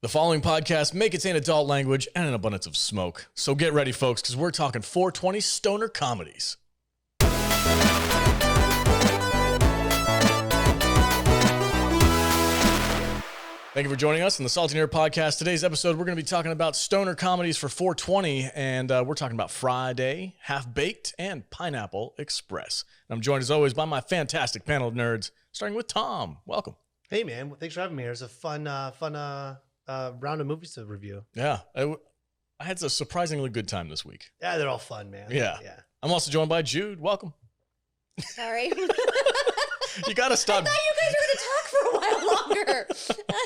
The following podcast may contain adult language and an abundance of smoke. So get ready, folks, because we're talking 420 stoner comedies. Thank you for joining us on the Salty Nerd Podcast. Today's episode, we're going to be talking about stoner comedies for 420, and we're talking about Friday, Half Baked, and Pineapple Express. And I'm joined, as always, by my fantastic panel of nerds, starting with Tom. Welcome. Hey, man. Well, thanks for having me here. It's a fun round of movies to review. Yeah. I had a surprisingly good time this week. Yeah, they're all fun, man. Yeah. I'm also joined by Jude. Welcome. Sorry. You got to stop. I thought you guys were going to talk for a while longer.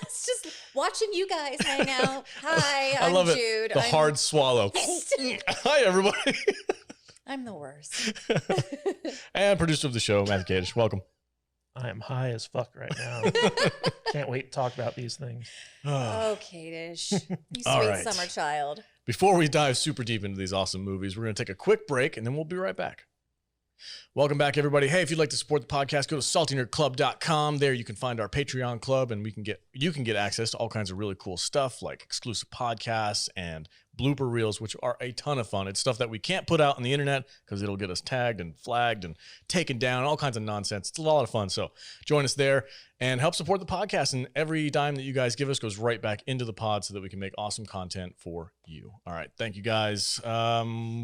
It's just watching you guys hang out. Hi, I'm love Jude. It. The hard swallow. Hi, everybody. I'm the worst. And producer of the show, Matthew Kadish. Welcome. I am high as fuck right now. Can't wait to talk about these things. Oh, Kadish. You All sweet right. summer child. Before we dive super deep into these awesome movies, we're going to take a quick break, and then we'll be right back. Welcome back, everybody. Hey, if you'd like to support the podcast, go to saltynerdclub.com. There you can find our Patreon club, and you can get access to all kinds of really cool stuff like exclusive podcasts and blooper reels, which are a ton of fun. It's stuff that we can't put out on the internet because it'll get us tagged and flagged and taken down, all kinds of nonsense. It's a lot of fun. So join us there and help support the podcast. And every dime that you guys give us goes right back into the pod so that we can make awesome content for you. All right. Thank you, guys.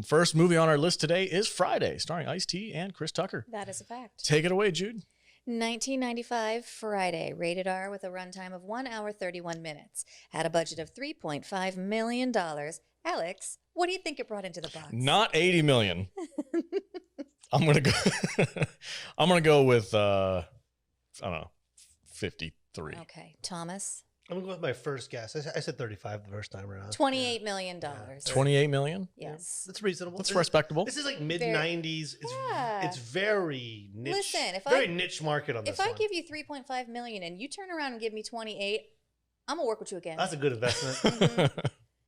First movie on our list today is Friday, starring Ice-T and Chris Tucker. That is a fact. Take it away, Jude. 1995 Friday, rated R with a runtime of 1 hour 31 minutes. Had a budget of $3.5 million. Alex, what do you think it brought into the box? Not 80 million. I'm gonna go with I don't know, 53. Okay, Thomas. I'm going to go with my first guess. I said 35 the first time around. $28 million. 28 million? Yes. That's reasonable. That's respectable. This is like mid-90s. It's very niche. Listen, very niche market on this If I one. give you $3.5 million and you turn around and give me 28, I'm going to work with you again. That's a good investment.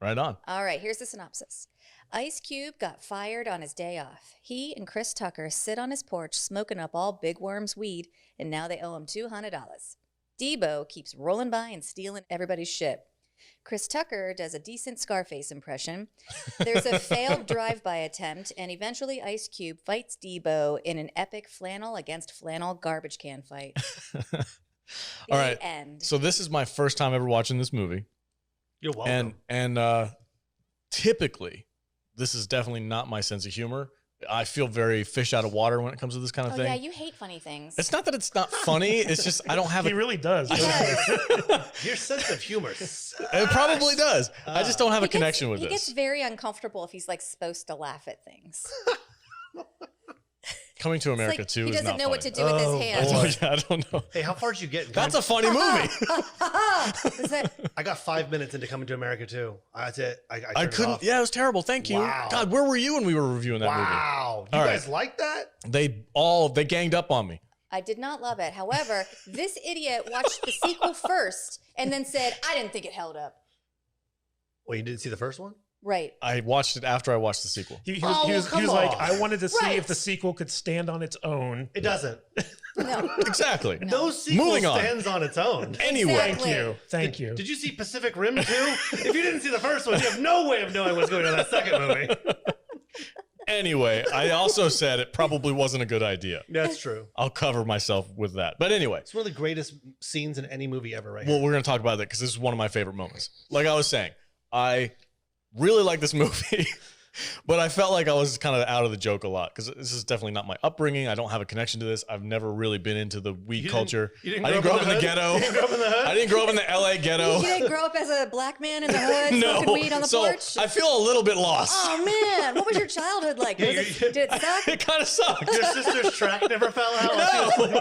Right on. All right, here's the synopsis. Ice Cube got fired on his day off. He and Chris Tucker sit on his porch smoking up all Big Worm's weed, and now they owe him $200. Debo keeps rolling by and stealing everybody's shit. Chris Tucker does a decent Scarface impression. There's a failed drive-by attempt, and eventually Ice Cube fights Debo in an epic flannel against flannel garbage can fight. All right. End. So this is my first time ever watching this movie. You're welcome. And typically, this is definitely not my sense of humor. I feel very fish out of water when it comes to this kind of thing. Yeah, you hate funny things. It's not that it's not funny. It's just I don't have He really does. Your sense of humor. It probably does. I just don't have a connection with He this. gets very uncomfortable if he's like supposed to laugh at things. Coming to America Like, too. he is doesn't not know what to funny. do with Oh, his hands. Oh, yeah, I don't know. Hey, how far did you get? That's a funny movie. Is that, I got 5 minutes into Coming to America too. That's it. I I turned it couldn't. off. Yeah, it was terrible. Thank you. Wow. God, where were you when we were reviewing that Wow. You All guys right. like that? movie? They ganged up on me. I did not love it. However, this idiot watched the sequel first and then said, I didn't think it held up. Well, you didn't see the first one? Right. I watched it after I watched the sequel. He Oh, was come like, on. I wanted to see Right. if the sequel could stand on its own. It doesn't. No. Exactly. No sequel Moving on. stands on its own. Anyway, Exactly. Thank you. Did you see Pacific Rim 2? If you didn't see the first one, you have no way of knowing what's going on in that second movie. anyway, I also said it probably wasn't a good idea. That's true. I'll cover myself with that. But anyway, It's one of the greatest scenes in any movie ever, right? well, we're going to talk about that because this is one of my favorite moments. Like I was saying, I really like this movie, but I felt like I was kind of out of the joke a lot because this is definitely not my upbringing. I don't have a connection to this. I've never really been into the weed culture. You I didn't grow up in the hood? ghetto. You didn't grow up in the hood? I didn't grow up in the LA You ghetto. didn't grow up as a black man in the hood No, smoking weed on the so porch? I feel a little bit lost. Oh, man. What was your childhood like? Yeah, Did it suck? It kind of sucked. Your sister's track never fell out? No.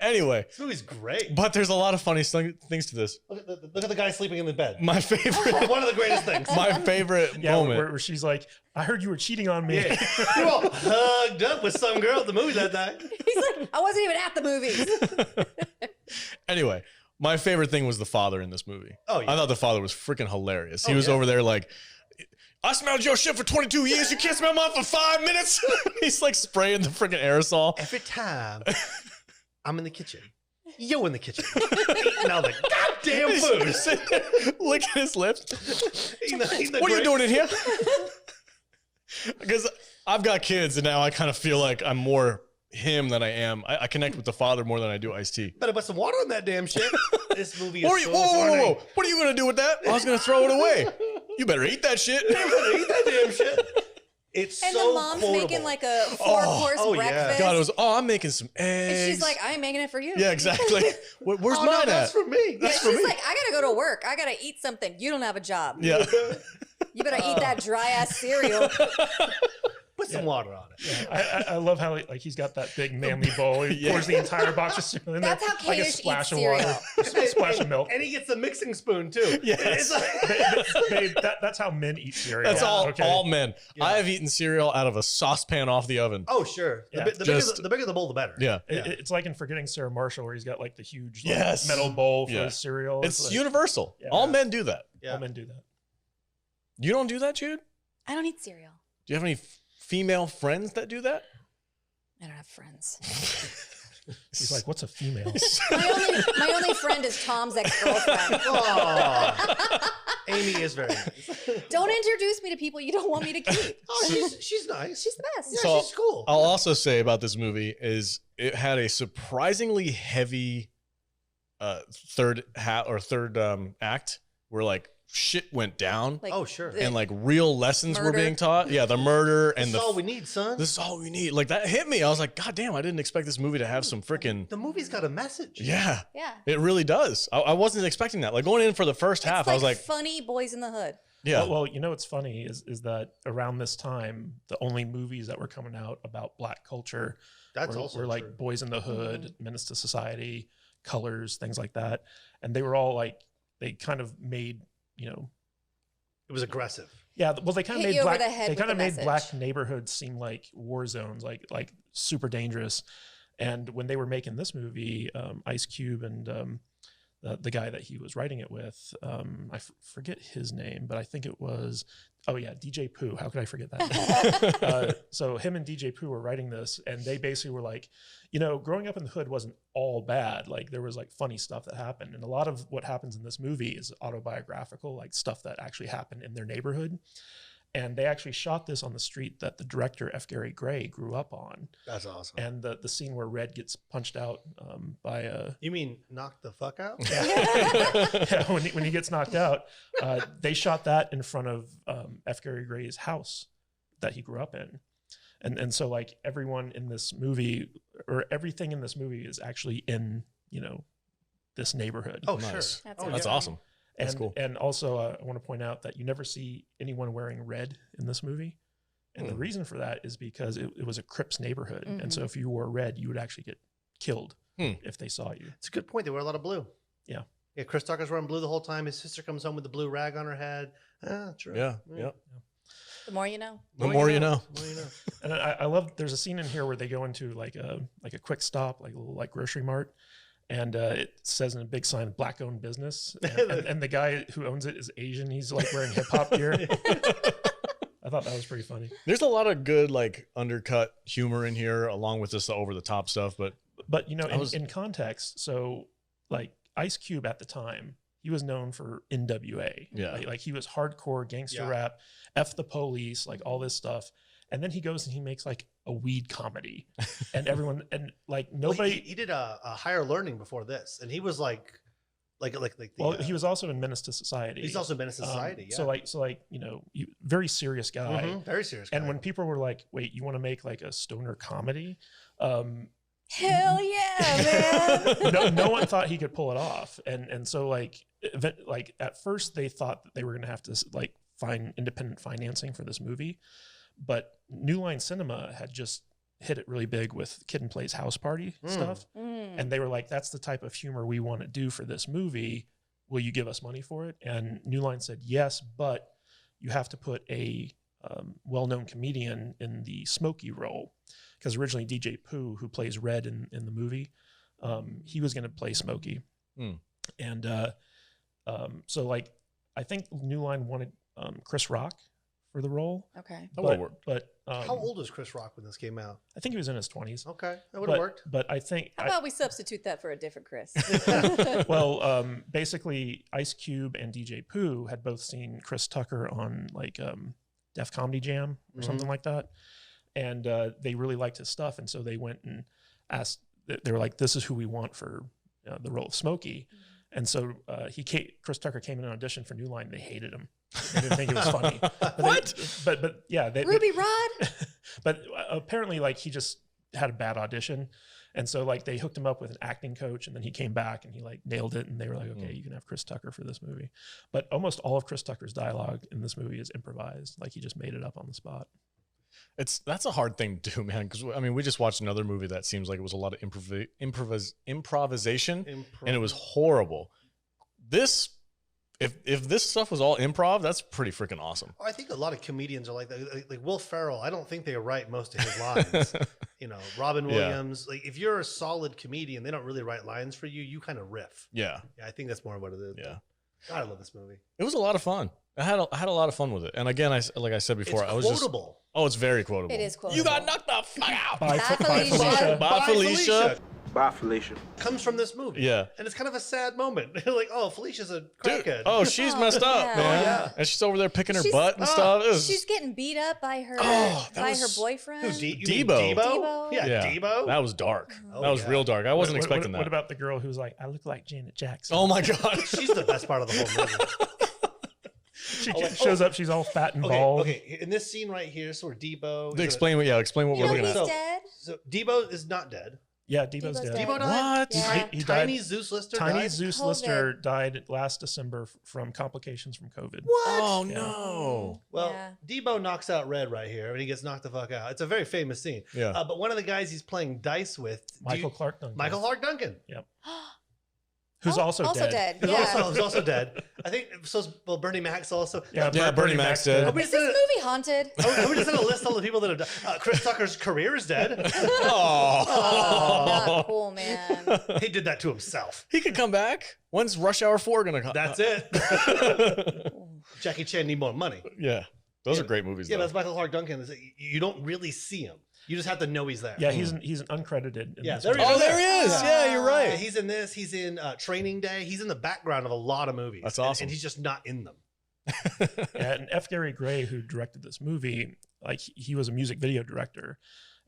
Anyway, This movie's great. but there's a lot of funny things to this. Look at the guy sleeping in the bed. My favorite, One of the greatest things. my favorite Yeah, moment. where she's like, I heard you were cheating on me. Yeah. You all hugged up with some girl at the movie that night. He's like, I wasn't even at the movies. Anyway, my favorite thing was the father in this movie. Oh, yeah. I thought the father was freaking hilarious. He Oh, was yeah. over there like, I smelled your shit for 22 years. You can't smell mine for 5 minutes. He's like spraying the freaking aerosol. Every time I'm in the kitchen, You in the kitchen. Eating all the goddamn food. Licking his lips. Eating the What are you grapes. doing in here? Because I've got kids, and now I kind of feel like I'm more him than I am. I connect with the father more than I do iced tea. Better put some water on that damn shit. This movie is Whoa, so whoa, whoa, funny. whoa! What are you gonna do with that? I was gonna throw it away. You better eat that shit. You better eat that damn shit. It's And so the mom's quotable. making like a 4-course oh, yeah. breakfast. God, it was. Oh, I'm making some eggs. and she's like, I'm making it for you. yeah, exactly. Where's oh, mine no, at? that's for me. Yeah, That's for she's me. like, I gotta go to work. I gotta eat something. You don't have a job. Yeah. You better eat that dry ass cereal. Put some water on it. Yeah, I love how he's got that big manly bowl. He pours the entire box of cereal in That's there. how like a Kadish splash eats of cereal. water, splash of milk. And he gets a mixing spoon too. Yes. It's like- Babe, that's how men eat cereal. That's all. Okay. All men. Yeah. I have eaten cereal out of a saucepan off the oven. oh, sure. Yeah. The bigger the bowl, the better. Yeah. It's like in Forgetting Sarah Marshall, where he's got like the huge Yes. metal bowl for Yeah. his cereal. It's like, universal. Yeah. All men do that. Yeah. all men do that. You don't do that, Jude? I don't eat cereal. Do you have any female friends that do that? I don't have friends. He's like, what's a female? My only friend is Tom's ex-girlfriend. Oh. Amy is very nice. Don't introduce me to people you don't want me to keep. Oh, she's nice. She's the best. Yeah, So- she's cool. I'll also say about this movie is it had a surprisingly heavy third act where like shit went down Like, Oh, sure. the- and like real lessons were Murder. being taught. Yeah, the murder and That's the all we need, son. this is all we need. Like that hit me. I was like, God damn, I didn't expect this movie to have some freaking The movie's got a message. yeah. yeah. It really does. I wasn't expecting that. Like going in for the first half, It's I was like, funny Boys in the Hood. yeah, Well, you know what's funny is that around this time, the only movies that were coming out about Black culture That's were, also were like true. Boys in the Hood, Menace to Society, Colors, things like that, and they were all like they kind of made It was aggressive. yeah, well they kind of Hit made you over black the head they with kind of the made message. black neighborhoods seem like war zones, like super dangerous. And when they were making this movie, Ice Cube and the guy that he was writing it with, I forget his name, but I think it was, oh yeah, DJ Pooh. How could I forget that? So him and DJ Pooh were writing this, and they basically were like, growing up in the hood wasn't all bad. Like there was like funny stuff that happened, and a lot of what happens in this movie is autobiographical, like stuff that actually happened in their neighborhood. And they actually shot this on the street that the director F. Gary Gray grew up on. That's awesome. And the scene where Red gets punched out by a You mean knock the fuck out? yeah, when he gets knocked out, they shot that in front of F. Gary Gray's house that he grew up in, and so like everyone in this movie or everything in this movie is actually in this neighborhood. Oh, Nice. sure. That's Oh, that's yeah. awesome. That's and, cool. And also, I want to point out that you never see anyone wearing red in this movie. And the reason for that is because it was a Crips neighborhood. And so if you wore red, you would actually get killed if they saw you. It's a good point. They wear a lot of blue. Yeah. Yeah, Chris Tucker's wearing blue the whole time. His sister comes home with the blue rag on her head. Ah, true. Yeah, yeah. The more you know. The more you know. The more you know. And I love, there's a scene in here where they go into like a quick stop, like a little like grocery mart. And it says in a big sign, Black owned business. And the guy who owns it is Asian. He's like wearing hip hop gear. I thought that was pretty funny. There's a lot of good like undercut humor in here, along with this over the top stuff. But But in context, so like Ice Cube at the time, he was known for NWA. Yeah. Like he was hardcore gangster Yeah. rap, F the police, like all this stuff. And then he goes and he makes like a weed comedy, and everyone and like Well, nobody. he did a higher learning before this, and he was like the, Well, he was also in Menace to Society. He's also been in society. Yeah. So like very serious guy. Mhm, very serious. And guy. when people were like, "Wait, you want to make like a stoner comedy?" Hell yeah, man. no one thought he could pull it off, and so like at first they thought that they were going to have to like find independent financing for this movie, but New Line Cinema had just hit it really big with Kid and Play's House Party stuff, and they were like, "That's the type of humor we want to do for this movie. Will you give us money for it?" And New Line said yes, but you have to put a well-known comedian in the Smokey role, because originally DJ Pooh, who plays Red in the movie, he was going to play Smokey. And so like I think New Line wanted Chris Rock for the role. Okay. That would work. But How old was Chris Rock when this came out? I think he was in his 20s. Okay, that would have worked. But I think How about we substitute that for a different Chris? basically Ice Cube and DJ Pooh had both seen Chris Tucker on like Def Comedy Jam or something like that, and they really liked his stuff, and so they went and asked. They were like, "This is who we want for the role of Smokey," and so Chris Tucker came in an audition for New Line. They hated him. They didn't think it was funny. But yeah, Ruby Rod. But apparently, like he just had a bad audition. And so like they hooked him up with an acting coach, and then he came back and he like nailed it. And they were like, okay, you can have Chris Tucker for this movie. But almost all of Chris Tucker's dialogue in this movie is improvised. Like he just made it up on the spot. That's a hard thing to do, man. Because I mean, we just watched another movie that seems like it was a lot of improvisation, and it was horrible. If this stuff was all improv, that's pretty freaking awesome. I think a lot of comedians are like that. Like Will Ferrell, I don't think they write most of his lines. Robin Williams. Like if you're a solid comedian, they don't really write lines for you. You kind of riff. Yeah, I think that's more what it is. Yeah, God, I love this movie. It was a lot of fun. I had a lot of fun with it. And again, like I said before, It's I was quotable. It's very quotable. It is quotable. You got knocked the fuck out. Bye, Felicia. Bye, Felicia. Bye, Felicia. Comes from this movie. Yeah. And it's kind of a sad moment. Like, oh, Felicia's a crackhead. Oh, she's messed up, yeah. man. Oh, yeah. And she's over there picking her She's- butt and stuff. It was- She's getting beat up by her boyfriend. Who, you Debo. mean Debo? Debo? Yeah, Debo. That was dark. Oh, that was yeah. real dark. I wasn't What expecting that. What about the girl who's like, I look like Janet Jackson? Oh my God. She's the best part of the whole movie. She shows up, she's all fat and Okay, bald. okay. In this scene right here, so where Debo. Explain what we're looking he's at. dead. So Debo is not dead. Yeah, Debo's dead. Debo died? What? Yeah. He Tiny died. Zeus Lister Tiny died? Zeus COVID. Lister died last December from complications from COVID. What? Oh Yeah. no. Well, Yeah. Debo knocks out Red right here, and he gets knocked the fuck out. It's a very famous scene. Yeah. But one of the guys he's playing dice with, Michael Clark Duncan. Michael Clark Duncan, Who's also dead. who's Yeah. also dead. I think so. Well, Bernie Mac's also. Yeah, Bernie Mac's dead. Are we Is just this gonna, movie haunted? are we just gonna list all the people that have died? Chris Tucker's career is dead. Oh, not Oh. cool, man. He did that to himself. He could come back. When's Rush Hour 4 gonna come? That's it. Jackie Chan need more money. Yeah. Those are great movies. Yeah, though. that's Michael Clark Duncan. You don't really see him. You just have to know he's there. Yeah, he's an uncredited. In Yeah, this there he movie. is. Oh, there he is. Yeah, you're right. Yeah, he's in this. He's in Training Day. He's in the background of a lot of movies. That's awesome. And he's just not in them. Yeah, and F. Gary Gray, who directed this movie, like he was a music video director,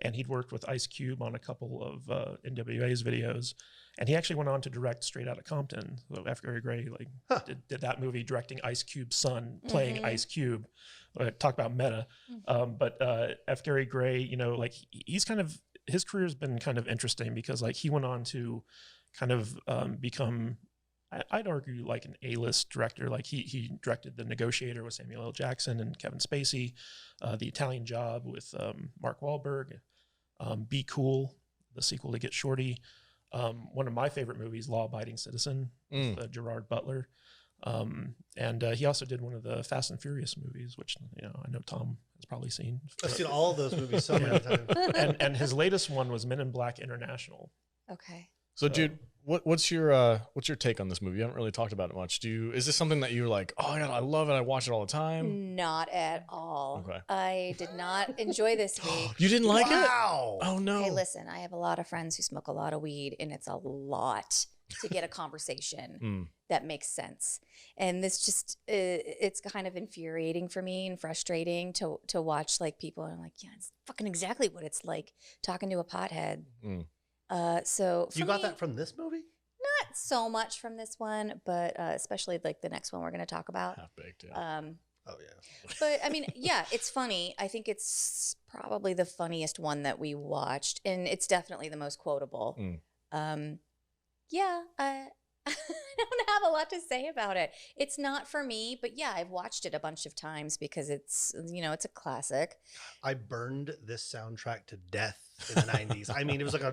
and he'd worked with Ice Cube on a couple of NWA's videos, and he actually went on to direct Straight Outta Compton. So F. Gary Gray did that movie, directing Ice Cube's son playing Ice Cube. Talk about meta. But F. Gary Gray, he's kind of, his career has been kind of interesting because like he went on to kind of become, I'd argue, like an A-list director. Like he directed The Negotiator with Samuel L. Jackson and Kevin Spacey, The Italian Job with Mark Wahlberg, Be Cool, the sequel to Get Shorty. One of my favorite movies, Law Abiding Citizen, with Gerard Butler. And he also did one of the Fast and Furious movies, which I know Tom has probably seen. I've seen all of those movies so many times. And his latest one was Men in Black International. Okay. So, Jude, what's your take on this movie? You haven't really talked about it much. Is this something that you're like, oh my God, I love it, I watch it all the time? Not at all. Okay. I did not enjoy this week. You didn't like it? Wow. Oh no. Hey, listen, I have a lot of friends who smoke a lot of weed, and it's a lot to get a conversation that makes sense. And this just, it's kind of infuriating for me and frustrating to watch like people. And I'm like, yeah, it's fucking exactly what it's like talking to a pothead. So You got that from this movie? not so much from this one, but especially like the next one we're going to talk about. Half baked, yeah. Oh, yeah. But I mean, yeah, it's funny. I think it's probably the funniest one that we watched, and it's definitely the most quotable. Yeah, I don't have a lot to say about it. It's not for me, but yeah, I've watched it a bunch of times because it's it's a classic. I burned this soundtrack to death in the 90s. I mean, it was like I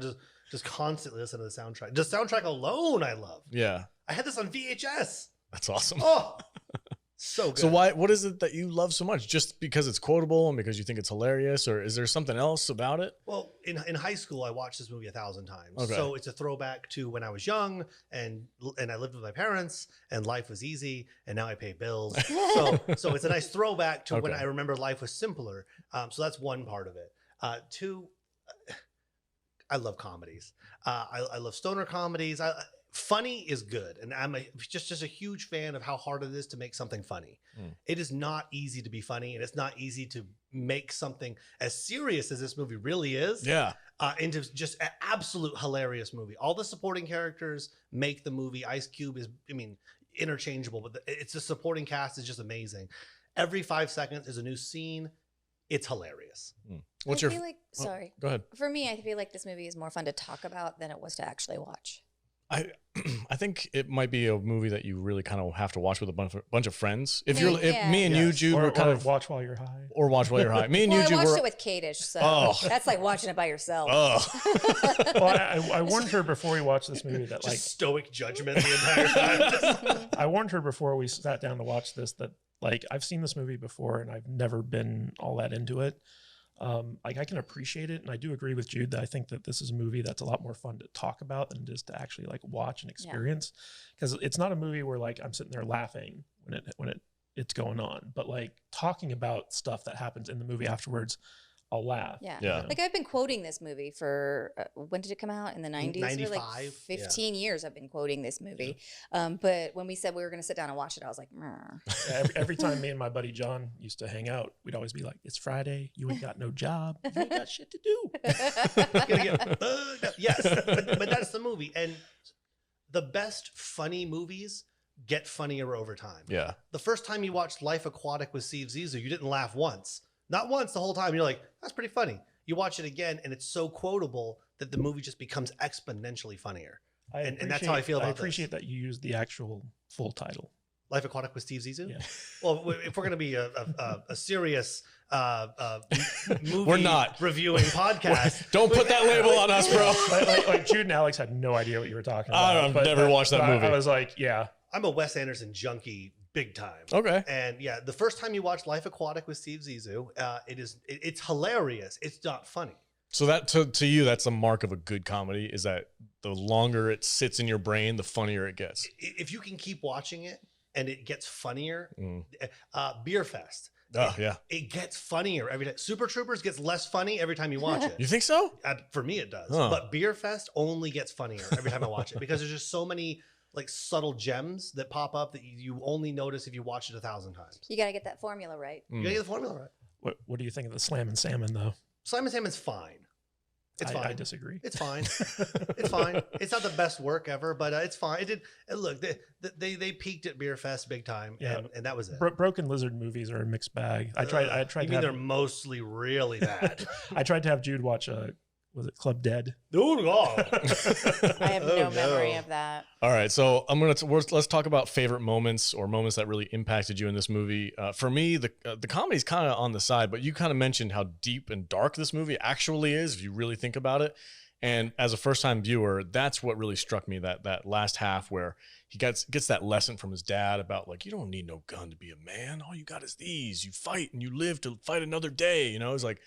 just constantly listen to the soundtrack. The soundtrack alone, I love. Yeah. I had this on VHS. That's awesome. Oh, So good. So what is it that you love so much? Just because it's quotable and because you think it's hilarious, or is there something else about it? Well, in high school, I watched this movie 1,000 times. Okay. So it's a throwback to when I was young and I lived with my parents and life was easy and now I pay bills. So it's a nice throwback to when I remember life was simpler. So that's one part of it. Two, I love comedies. I love stoner comedies. Funny is good, and I'm just a huge fan of how hard it is to make something funny. It is not easy to be funny, and it's not easy to make something as serious as this movie really is. Yeah. Into just an absolute hilarious movie. All the supporting characters make the movie. Ice Cube is, I mean, interchangeable, but it's the supporting cast is just amazing. Every 5 seconds is a new scene. It's hilarious. What's I your? feel like, sorry. Go ahead. For me, I feel like this movie is more fun to talk about than it was to actually watch. I think it might be a movie that you really kind of have to watch with a bunch of friends. If Yeah. me and you, Jude, were kind or of watch while you're high. or watch while you're high. Me and Well, you, I Jude, watched were. it with Kadish, so Oh. that's like watching it by yourself. Oh. Well, I warned her before we watched this movie that Just like stoic judgment the entire time. I warned her before we sat down to watch this that like I've seen this movie before and I've never been all that into it. Like I can appreciate it, and I do agree with Jude that I think that this is a movie that's a lot more fun to talk about than just to actually like watch and experience. Because it's not a movie where like I'm sitting there laughing when it's going on, but like talking about stuff that happens in the movie afterwards, I'll laugh. Yeah. Yeah. Like I've been quoting this movie for, when did it come out? In the 90s? For like 95, 15 years I've been quoting this movie. But when we said we were going to sit down and watch it, I was like, "Meh." Yeah, every time me and my buddy John used to hang out, we'd always be like, "It's Friday. You ain't got no job. You ain't got shit to do." Gonna get bugged up. Yes, but that's the movie. And the best funny movies get funnier over time. Yeah. The first time you watched Life Aquatic with Steve Zissou, you didn't laugh once. Not once the whole time. You're like, that's pretty funny. You watch it again, and it's so quotable that the movie just becomes exponentially funnier. And that's how I feel about I appreciate that you used the actual full title. Life Aquatic with Steve Zissou? Yeah. Well, if we're going to be a serious movie We're not. reviewing podcast. Don't put that label on us, bro. like Jude and Alex had no idea what you were talking about. I've never watched that but movie. I was like, yeah. I'm a Wes Anderson junkie big time. Okay. And yeah, the first time you watch Life Aquatic with Steve Zissou, it's hilarious. It's not funny. So that to you, that's a mark of a good comedy, is that the longer it sits in your brain, the funnier it gets. If you can keep watching it and it gets funnier, Beer Fest. Oh, yeah. It gets funnier every time. Super Troopers gets less funny every time you watch it. You think so? For me, it does. Huh. But Beer Fest only gets funnier every time I watch it because there's just so many like subtle gems that pop up that you only notice if you watch it 1,000 times. You got to get that formula right. You gotta get the formula right. What do you think of the Slam and Salmon though? Simon Salmon's fine. It's fine. I disagree. It's fine. It's fine. It's not the best work ever, but it's fine. It did. Look, they peaked at Beer Fest big time, and that was it. Broken Lizard movies are a mixed bag. I tried. You mean they're mostly really bad? I tried to have Jude watch was it Club Dead? Oh God! I have no memory of that. All right, so let's talk about favorite moments or moments that really impacted you in this movie. For me, the comedy's kind of on the side, but you kind of mentioned how deep and dark this movie actually is if you really think about it. And as a first-time viewer, that's what really struck me, that last half where he gets that lesson from his dad about like, you don't need no gun to be a man. All you got is these. You fight and you live to fight another day. You know, it's like.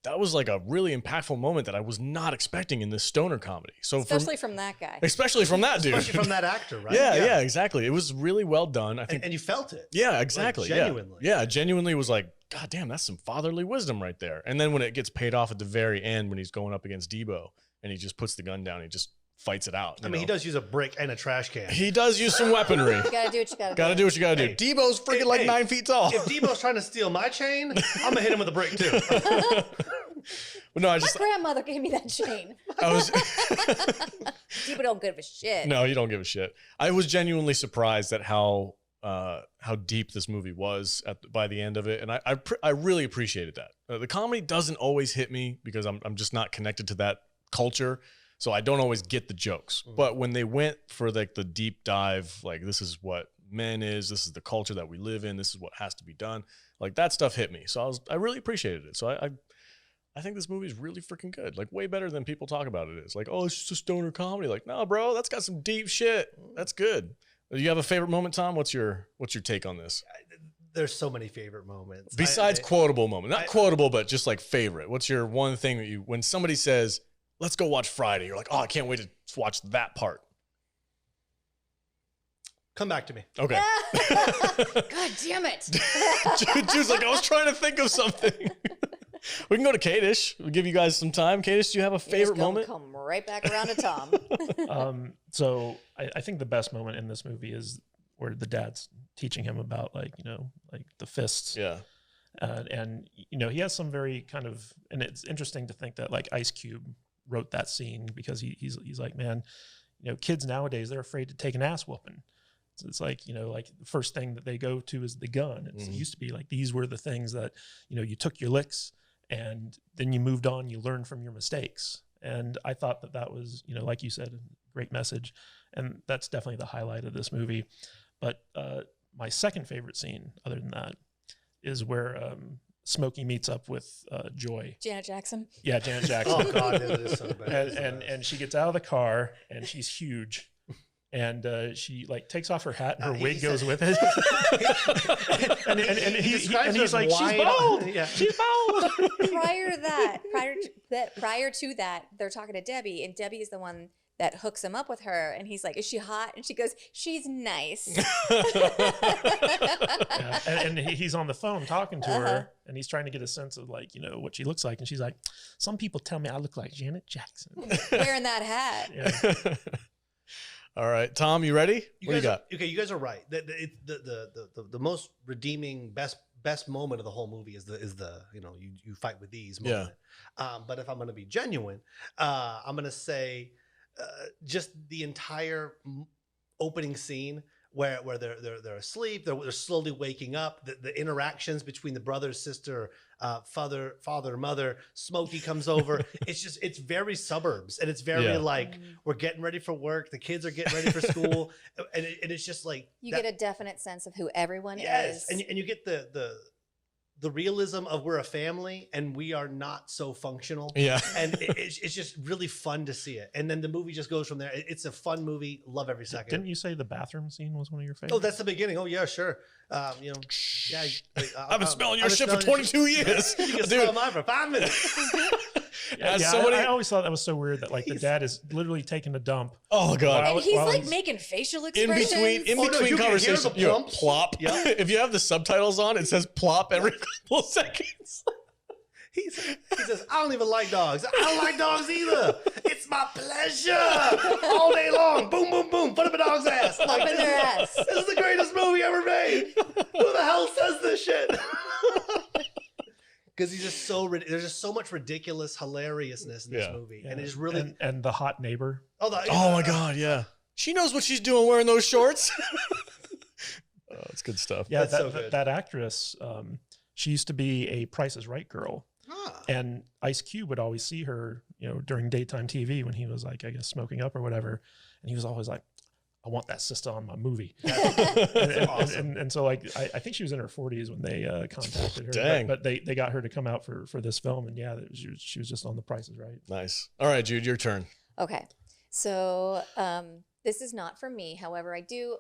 That was like a really impactful moment that I was not expecting in this stoner comedy. So Especially from that guy. Especially from that dude. Especially from that actor, right? Yeah, exactly. It was really well done. I think, and you felt it. Yeah, exactly. Like, genuinely. Yeah, genuinely was like, God damn, that's some fatherly wisdom right there. And then when it gets paid off at the very end, when he's going up against Debo and he just puts the gun down, he just fights it out. I mean, he does use a brick and a trash can. He does use some weaponry. You gotta do what you gotta do. Gotta do what you gotta do. Debo's freaking like 9 feet tall. If Debo's trying to steal my chain, I'm gonna hit him with a brick too. But no, My grandmother gave me that chain. Debo don't give a shit. No, you don't give a shit. I was genuinely surprised at how deep this movie was by the end of it, and I really appreciated that. The comedy doesn't always hit me because I'm just not connected to that culture, so I don't always get the jokes. But when they went for like the deep dive, like this is what men is, this is the culture that we live in, this is what has to be done, like that stuff hit me. So I really appreciated it. So I think this movie is really freaking good. Like way better than people talk about it is. Like, oh, it's just a stoner comedy. Like, no, bro, that's got some deep shit. That's good. You have a favorite moment, Tom? What's your take on this? There's so many favorite moments. Besides quotable moment. Not quotable, but just like favorite. What's your one thing that you, when somebody says, let's go watch Friday, you're like, oh, I can't wait to watch that part. Come back to me. Okay. God damn it. Jude's like, I was trying to think of something. We can go to Kadish. We'll give you guys some time. Kadish, do you have a favorite moment? Come right back around to Tom. So I think the best moment in this movie is where the dad's teaching him about like, you know, like the fists. Yeah. And, you know, he has some very kind of, and it's interesting to think that like Ice Cube wrote that scene because he's like, man, you know, kids nowadays, they're afraid to take an ass whooping. So it's like, you know, like the first thing that they go to is the gun. It used to be like, these were the things that, you know, you took your licks and then you moved on, you learned from your mistakes. And I thought that that was, you know, like you said, a great message. And that's definitely the highlight of this movie. But my second favorite scene, other than that, is where Smokey meets up with Joy. Janet Jackson. Yeah, Janet Jackson. Oh God, it is so bad. And she gets out of the car and she's huge. And she like takes off her hat and her wig goes with it. and he's like, she's bald. Yeah. She's bald. Prior to that, they're talking to Debbie, and Debbie is the one that hooks him up with her. And he's like, is she hot? And she goes, she's nice. Yeah. And he's on the phone talking to her, and he's trying to get a sense of like, you know, what she looks like. And she's like, some people tell me I look like Janet Jackson. Wearing that hat. Yeah. All right, Tom, you ready? What do you got? Okay, you guys are right. The most redeeming best moment of the whole movie is the you know, you fight with these moment. Yeah. But if I'm going to be genuine, I'm going to say just the entire opening scene where they're asleep, they're slowly waking up, the interactions between the brother, sister, father, mother, Smokey comes over. It's very suburbs, and it's very like, we're getting ready for work, the kids are getting ready for school, and it's just like you get a definite sense of who everyone is, and you get the realism of we're a family and we are not so functional. Yeah. And it's just really fun to see it. And then the movie just goes from there. It's a fun movie. Love every second. Didn't you say the bathroom scene was one of your favorites? Oh, that's the beginning. Oh yeah, sure. You know, yeah. I've been smelling your shit for 22 years. You can smell mine for 5 minutes. I always thought that was so weird that like the dad is literally taking a dump. Oh God. And he's like making facial expressions. In between conversations, you know, plop. Yeah. If you have the subtitles on, it says plop every couple of seconds. He says, I don't even like dogs. I don't like dogs either. It's my pleasure. All day long. Boom, boom, boom. Put up a dog's ass. Like, up in their ass. This is the greatest movie ever made. Who the hell says this shit? Because he's just there's just so much ridiculous hilariousness in this movie. Yeah. And it just really. And the hot neighbor. Oh my God. Yeah. She knows what she's doing wearing those shorts. Oh, it's good stuff. Yeah. That actress, she used to be a Price is Right girl. And Ice Cube would always see her, you know, during daytime TV when he was like, I guess, smoking up or whatever. And he was always like, I want that sister on my movie. and so like, I think she was in her 40s when they contacted her. Dang. But they got her to come out for this film. And yeah, she was just on The Price is Right. Nice. All right, Jude, your turn. Okay. So this is not for me. However, I do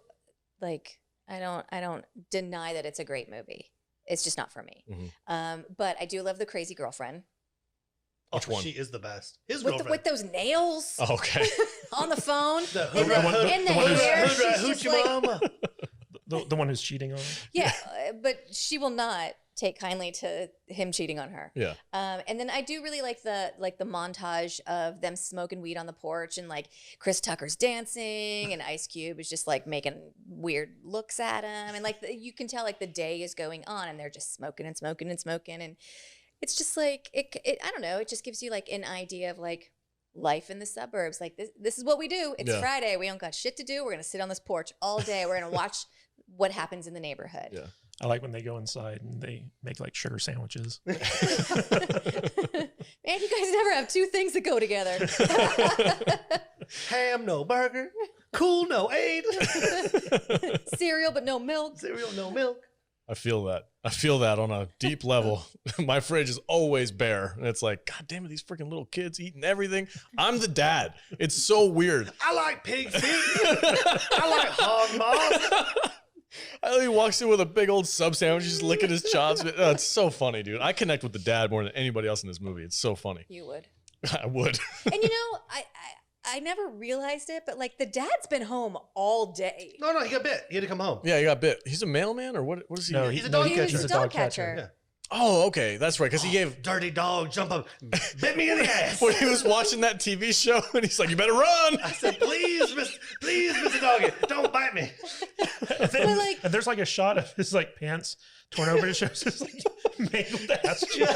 like, I don't deny that it's a great movie. It's just not for me. Mm-hmm. But I do love The Crazy Girlfriend. Which one? She is the best. His with girlfriend. With those nails. Oh, okay. On the phone. In the hair. She's just like, the one who's cheating on her? Yeah, but she will not take kindly to him cheating on her. Yeah. And then I do really like the montage of them smoking weed on the porch, and like Chris Tucker's dancing and Ice Cube is just like making weird looks at him, and like you can tell like the day is going on and they're just smoking and smoking and smoking, and it's just like it I don't know, it just gives you like an idea of like life in the suburbs. Like this is what we do. It's Friday. We don't got shit to do. We're gonna sit on this porch all day. We're gonna watch what happens in the neighborhood. Yeah. I like when they go inside and they make like sugar sandwiches. Man, you guys never have two things that go together. Ham, no burger. Cool, no aid. Cereal, but no milk. Cereal, no milk. I feel that. I feel that on a deep level. My fridge is always bare. And it's like, God damn it, these freaking little kids eating everything. I'm the dad. It's so weird. I like pig feet. I like hog maws. He walks in with a big old sub sandwich, just licking his chops. Oh, it's so funny, dude. I connect with the dad more than anybody else in this movie. It's so funny. You would. I would. And you know, I never realized it, but like the dad's been home all day. No, he got bit. He had to come home. Yeah, he got bit. He's a mailman or what? What is he? No, He's a dog catcher. He's a dog catcher. Yeah. Oh, okay. That's right. Because he gave. Dirty dog, jump up, bit me in the ass. When he was watching that TV show, and he's like, "You better run." I said, please, Mr. Doggy, don't bite me. And there's like a shot of his like pants torn over. It shows his like mangled ass cheek.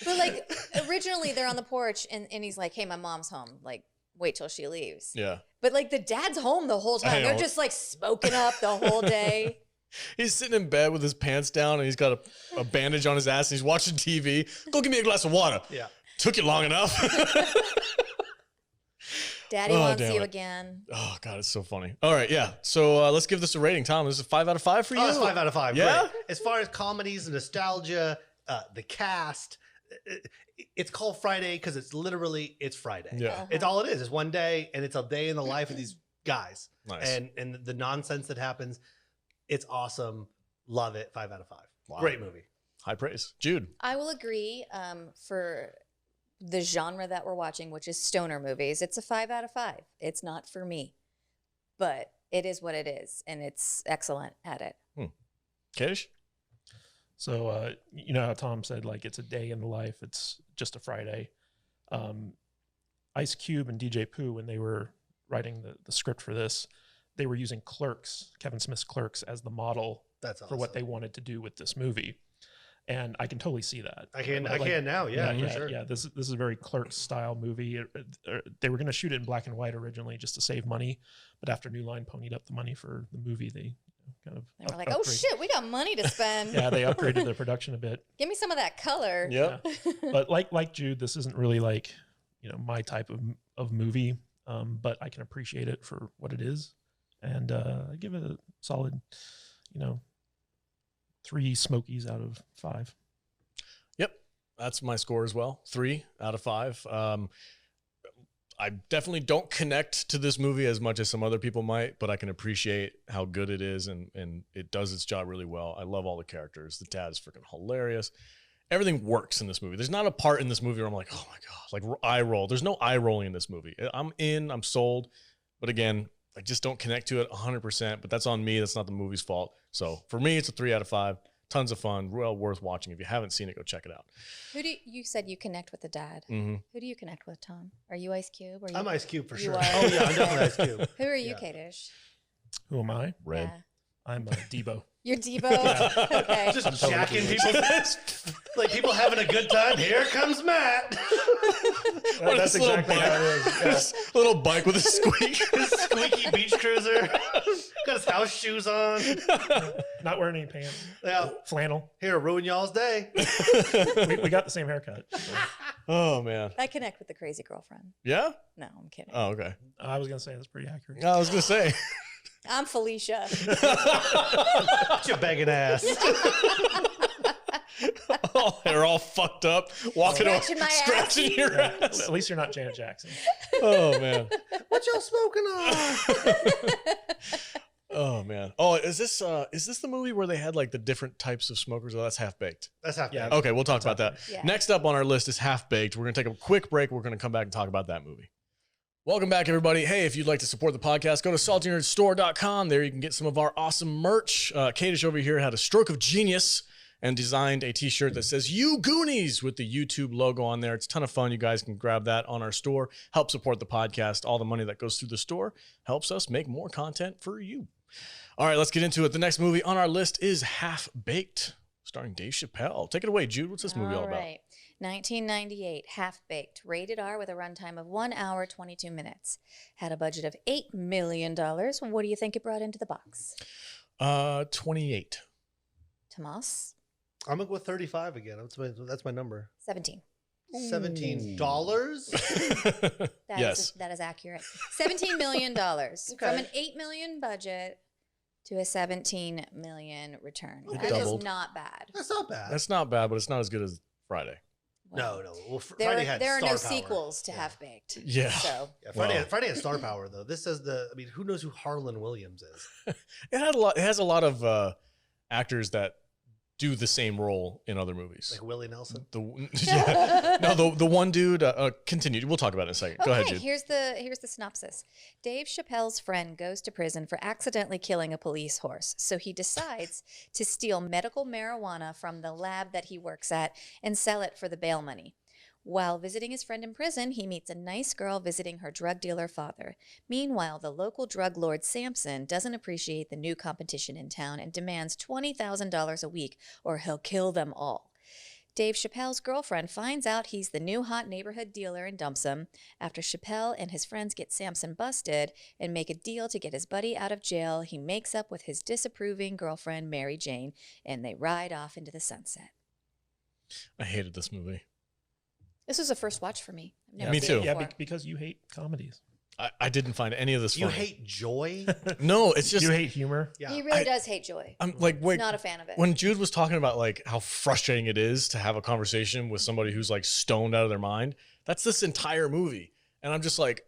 But like originally they're on the porch and he's like, hey, my mom's home. Like, wait till she leaves. Yeah. But like the dad's home the whole time. They're just like smoking up the whole day. He's sitting in bed with his pants down and he's got a bandage on his ass and he's watching TV. Go give me a glass of water. Yeah. Took you long enough. Daddy Oh, wants damn you it. again. Oh, God, it's so funny. All right, yeah. So let's give this a rating, Tom. This is a 5 out of 5 for you? Oh, it's 5 out of 5. Yeah? Great. As far as comedies and nostalgia, the cast, it's called Friday because it's Friday. Yeah. It's all it is. It's one day, and it's a day in the life of these guys. Nice. And the nonsense that happens, it's awesome. Love it. 5 out of 5. Wow. Great movie. High praise. Jude. I will agree for the genre that we're watching, which is stoner movies. It's a 5 out of 5. It's not for me, but it is what it is, and it's excellent at it. Kadish? So, you know how Tom said, like, it's a day in the life. It's just a Friday. Ice Cube and DJ Pooh, when they were writing the script for this, they were using Clerks, Kevin Smith's Clerks, as the model That's awesome. for what they wanted to do with this movie. And I can totally see that. I can now. Yeah, for sure. Yeah. This is a very Clerks style movie. They were going to shoot it in black and white originally just to save money, but after New Line ponied up the money for the movie, they kind of They were like, oh shit, we got money to spend. Yeah, they upgraded the production a bit. Give me some of that color. Yep. Yeah. But like Jude, this isn't really like, you know, my type of movie, but I can appreciate it for what it is, and I give it a solid, 3 Smokies out of 5. Yep. That's my score as well. 3 out of 5. I definitely don't connect to this movie as much as some other people might, but I can appreciate how good it is, and it does its job really well. I love all the characters. The dad is freaking hilarious. Everything works in this movie. There's not a part in this movie where I'm like, oh my God, like eye roll. There's no eye rolling in this movie. I'm sold. But again, I just don't connect to it 100%, but that's on me. That's not the movie's fault. So for me, it's a 3 out of 5. Tons of fun, well worth watching. If you haven't seen it, go check it out. You said you connect with the dad. Mm-hmm. Who do you connect with, Tom? Are you Ice Cube? Or I'm Ice Cube for You sure. are? Oh, yeah, I'm definitely Ice Cube. Who are you, Yeah. Kadish? Who am I? Red. Yeah. I'm Debo. You're Debo? Okay. Just I'm totally jacking Debo. people's like people having a good time. Here comes Matt. What That's is this little exactly bike? how it is. Yeah. This little bike with a squeak. His squeaky beach cruiser. Got his house shoes on. Not wearing any pants. Yeah. Flannel. Here, ruin y'all's day. We got the same haircut. Oh, man. I connect with the crazy girlfriend. Yeah? No, I'm kidding. Oh, okay. I was gonna say that's pretty accurate. I was going to say. I'm Felicia. Get your begging ass. Oh, they're all fucked up. Walking over, Scratching my ass. scratching your Yeah, ass. at least you're not Janet Jackson. Oh, man. What y'all smoking on? Oh, man. Oh, is this the movie where they had like the different types of smokers? Oh, that's Half Baked. That's half. Yeah. Okay, we'll talk about that. Yeah. Next up on our list is Half Baked. We're going to take a quick break. We're going to come back and talk about that movie. Welcome back, everybody. Hey, if you'd like to support the podcast, go to saltynerdstore.com. There you can get some of our awesome merch. Kadish over here had a stroke of genius and designed a t-shirt that says "You Goonies" with the YouTube logo on there. It's a ton of fun. You guys can grab that on our store. Help support the podcast. All the money that goes through the store helps us make more content for you. All right, let's get into it. The next movie on our list is Half Baked, starring Dave Chappelle. Take it away, Jude. What's this movie all about? 1998, Half Baked, rated R with a runtime of 1 hour, 22 minutes. Had a budget of $8 million. What do you think it brought into the box? 28. Tomas? I'm gonna go with 35 again. That's my number. 17. $17. Yes. That is accurate. $17 million. From an $8 million budget to a $17 million return. It That doubled. is not bad. That's not bad. That's not bad, but it's not as good as Friday. No. Well, There Friday had are no star power. sequels to Half Baked. Yeah. So Yeah, Wow. Friday had star power though. This says who knows who Harlan Williams is? It has a lot of actors that do the same role in other movies. Like Willie Nelson. The one dude. Continue. We'll talk about it in a second. Go ahead, Jude. Here's the synopsis. Dave Chappelle's friend goes to prison for accidentally killing a police horse, so he decides to steal medical marijuana from the lab that he works at and sell it for the bail money. While visiting his friend in prison, he meets a nice girl visiting her drug dealer father. Meanwhile, the local drug lord Samson doesn't appreciate the new competition in town and demands $20,000 a week or he'll kill them all. Dave Chappelle's girlfriend finds out he's the new hot neighborhood dealer and dumps him. After Chappelle and his friends get Samson busted and make a deal to get his buddy out of jail, he makes up with his disapproving girlfriend, Mary Jane, and they ride off into the sunset. I hated this movie. This was a first watch for me. I've never Me seen too. it Yeah, before. because you hate comedies. I didn't find any of this You funny. hate joy? No, it's just You hate humor. Yeah. He really does hate joy. I'm like, wait, He's not a fan of it. when Jude was talking about like how frustrating it is to have a conversation with somebody who's like stoned out of their mind, that's this entire movie. And I'm just like,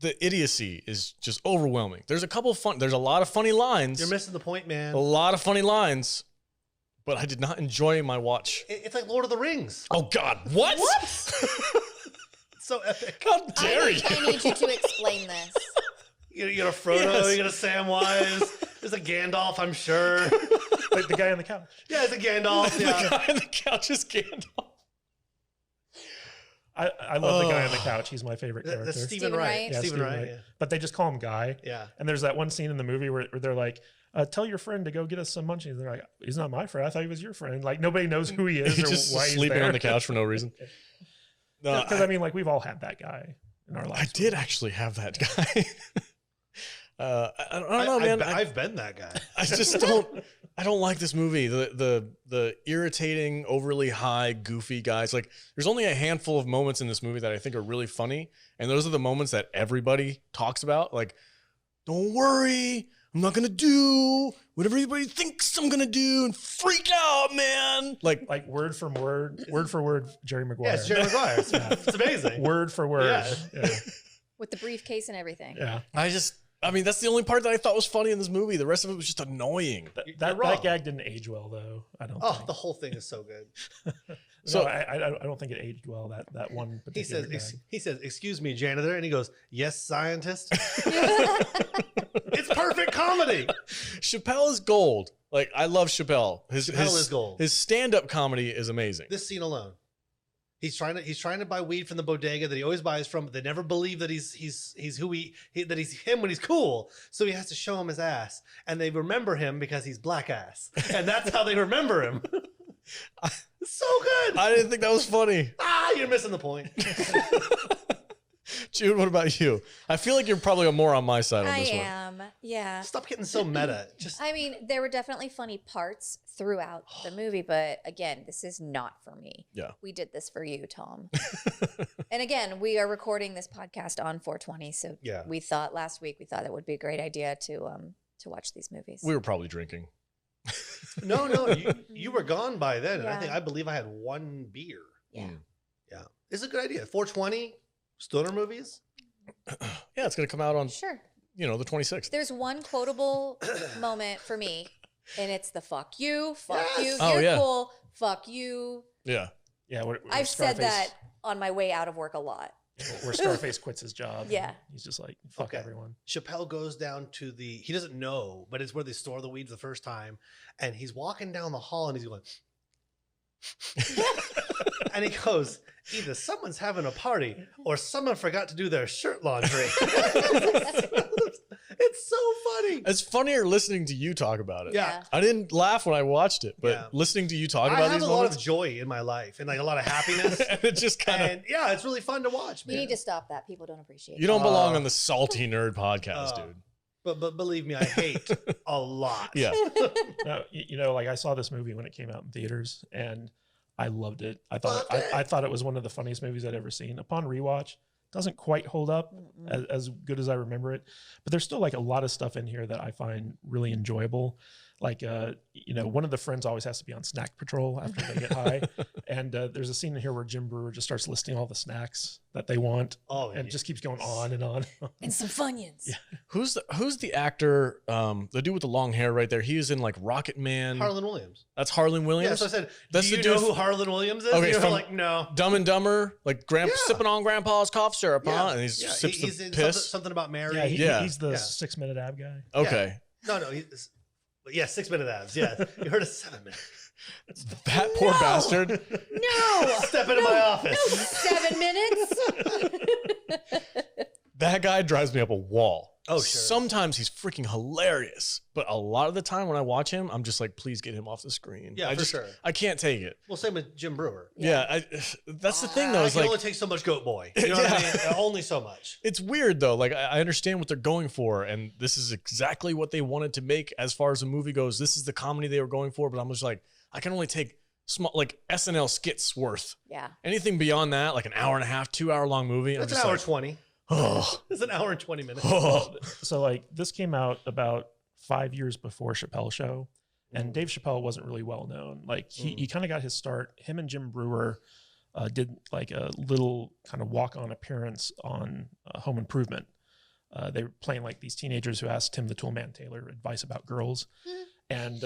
the idiocy is just overwhelming. There's a lot of funny lines. You're missing the point, man. A lot of funny lines, but I did not enjoy my watch. It's like Lord of the Rings. Oh God, what? So epic. How dare you? I need you to explain this. You got a Frodo, Yes. you got a Samwise, there's a Gandalf, I'm sure. Like the guy on the couch. Yeah, it's a Gandalf. The Yeah. guy on the couch is Gandalf. I love the guy on the couch. He's my favorite character. That's Stephen Stephen Wright. Wright. Yeah, Stephen Stephen Wright. Wright. But they just call him Guy. Yeah. And there's that one scene in the movie where they're like, tell your friend to go get us some munchies. They're like, he's not my friend. I thought he was your friend. Like nobody knows who he is He's or just why he's sleeping there. on the couch for no reason. No, Because I mean, like we've all had that guy in our I lives. did actually have that guy. I don't know, man. I've been that guy. I just don't. I don't like this movie. The irritating, overly high, goofy guys. Like, there's only a handful of moments in this movie that I think are really funny, and those are the moments that everybody talks about. Like, don't worry, I'm not gonna do what everybody thinks I'm gonna do, and freak out, man. Like word for word, Jerry Maguire. Yeah, it's Jerry Maguire. It's amazing. Word for word. Yeah. Yeah. With the briefcase and everything. Yeah. I mean, that's the only part that I thought was funny in this movie. The rest of it was just annoying. That wrong. gag didn't age well though. I don't. Oh, think. the whole thing is so good. So I don't think it aged well. That one He particular says, gag. he says, "Excuse me, janitor," and he goes, "Yes, scientist." It's perfect comedy. Chappelle is gold. Like, I love Chappelle. Chappelle is gold. His stand-up comedy is amazing. This scene alone. He's trying to buy weed from the bodega that he always buys from, but they never believe that he's that he's him when he's cool. So he has to show him his ass, and they remember him because he's black ass, and that's how they remember him. It's so good. I didn't think that was funny. You're missing the point. Jude, what about you? I feel like you're probably more on my side on I this one. am. Yeah. Stop getting so meta. Just I mean, there were definitely funny parts throughout the movie, but again, this is not for me. Yeah. We did this for you, Tom. And again, we are recording this podcast on 420, so Yeah. we thought last week it would be a great idea to watch these movies. We were probably drinking. no. You were gone by then, and Yeah. I believe I had one beer. Yeah. Yeah, it's a good idea. 420 stoner movies. Yeah, it's going to come out on, Sure. the 26th. There's one quotable moment for me, and it's the fuck you, Yes. you, Oh, you're yeah. cool, fuck you. Yeah. Yeah. Where I've said Scarface- that on my way out of work a lot. Where Scarface quits his job. and Yeah. He's just like, fuck Okay. everyone. Chappelle goes down to he doesn't know, but it's where they store the weed for the first time. And he's walking down the hall and he's going, and he goes, either someone's having a party or someone forgot to do their shirt laundry. It's so funny. It's funnier listening to you talk about it. Yeah. I didn't laugh when I watched it, but Yeah. listening to you talk I about have these a lot moments, of joy in my life and like a lot of happiness. and it just kind of, And yeah, it's really fun to watch, You man. need to stop that. People don't appreciate you it. don't belong on the Salty Nerd podcast, Uh, dude. But believe me, I hate a lot. Yeah. No, like I saw this movie when it came out in theaters, and I loved it. I thought Loved it. I thought it was one of the funniest movies I'd ever seen. Upon rewatch, doesn't quite hold up as good as I remember it, but there's still like a lot of stuff in here that I find really enjoyable. Like, you know, one of the friends always has to be on snack patrol after they get high. And there's a scene in here where Jim Brewer just starts listing all the snacks that they want. Oh, and it just keeps going on and on. And some Funyuns. Yeah. Who's the actor, the dude with the long hair right there? He was in like Rocket Man. Harlan Williams. That's Harlan Williams? Yeah, so I said, that's do you know who Harlan Williams is? Okay, You're like, no. Dumb and Dumber, like sipping on Grandpa's cough syrup, huh? Yeah. And he's in piss. something about Mary. Yeah, he's the 6 minute ab guy. Okay. No, yeah, 6 minute abs. Yeah, you heard of 7 minutes. That poor bastard. No. Step into my office. No 7 minutes. That guy drives me up a wall. Oh, sure. Sometimes he's freaking hilarious, but a lot of the time when I watch him, I'm just like, please get him off the screen. Yeah, for sure. I can't take it. Well, same with Jim Brewer. Yeah, that's the thing though. I Is can like, only take so much Goat Boy. You know what I mean? Only so much. it's weird though. Like I understand what they're going for, and this is exactly what they wanted to make as far as the movie goes. This is the comedy they were going for, but I'm just like, I can only take small, like SNL skits worth. Yeah. Anything beyond that, like an hour and a half, 2 hour long movie. It's an hour 20. Oh, It's an hour and 20 minutes. So like this came out about 5 years before Chappelle Show, and Dave Chappelle wasn't really well known. Like he kind of got his start. Him and Jim Brewer did like a little kind of walk on appearance on Home Improvement. They were playing like these teenagers who asked Tim the Toolman Taylor advice about girls, and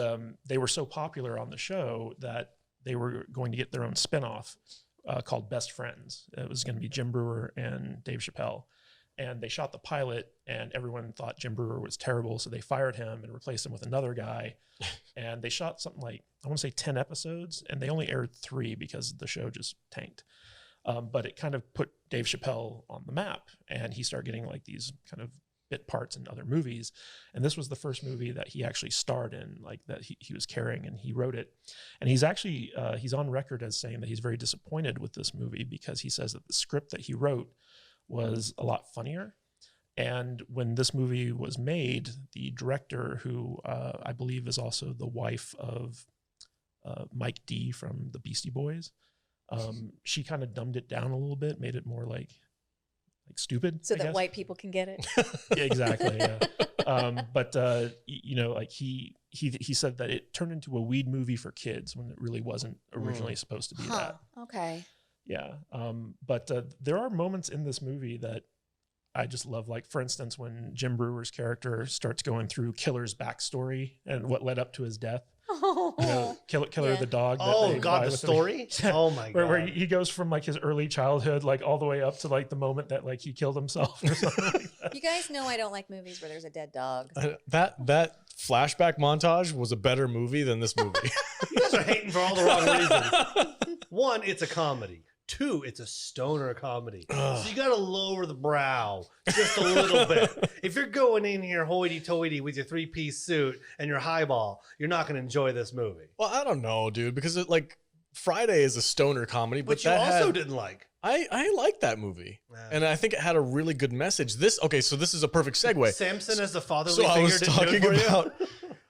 they were so popular on the show that they were going to get their own spinoff called Best Friends. It was going to be Jim Brewer and Dave Chappelle. And they shot the pilot, and everyone thought Jim Brewer was terrible, so they fired him and replaced him with another guy. And they shot something like, I want to say 10 episodes, and they only aired 3 because the show just tanked. But it kind of put Dave Chappelle on the map, and he started getting like these kind of bit parts in other movies. And this was the first movie that he actually starred in, like that he was carrying, and he wrote it. And he's actually, he's on record as saying that he's very disappointed with this movie because he says that the script that he wrote was a lot funnier. And when this movie was made, the director, who I believe is also the wife of Mike D from the Beastie Boys, she kind of dumbed it down a little bit, made it more like stupid, So I that guess. white people can get it. Yeah, exactly. Yeah. But you know, like he said that it turned into a weed movie for kids when it really wasn't originally supposed to be that. Okay. Yeah. But there are moments in this movie that I just love. Like, for instance, when Jim Brewer's character starts going through Killer's backstory and what led up to his death. Oh. You know, Killer Yeah. the dog. that Oh, they God, buy the with him. story? Oh, my God. Where he goes from like his early childhood, like all the way up to like the moment that like he killed himself or something like that. You guys know I don't like movies where there's a dead dog. that flashback montage was a better movie than this movie. You guys are hating for all the wrong reasons. 1, it's a comedy. 2, it's a stoner comedy. So you got to lower the brow just a little bit. If you're going in here hoity-toity with your 3-piece suit and your highball, you're not going to enjoy this movie. Well, I don't know, dude, because it like Friday is a stoner comedy, but But you that also had, didn't like. I like that movie, Yeah. and I think it had a really good message. So this is a perfect segue. Samson as the fatherly So I figure was didn't do it talking for you? about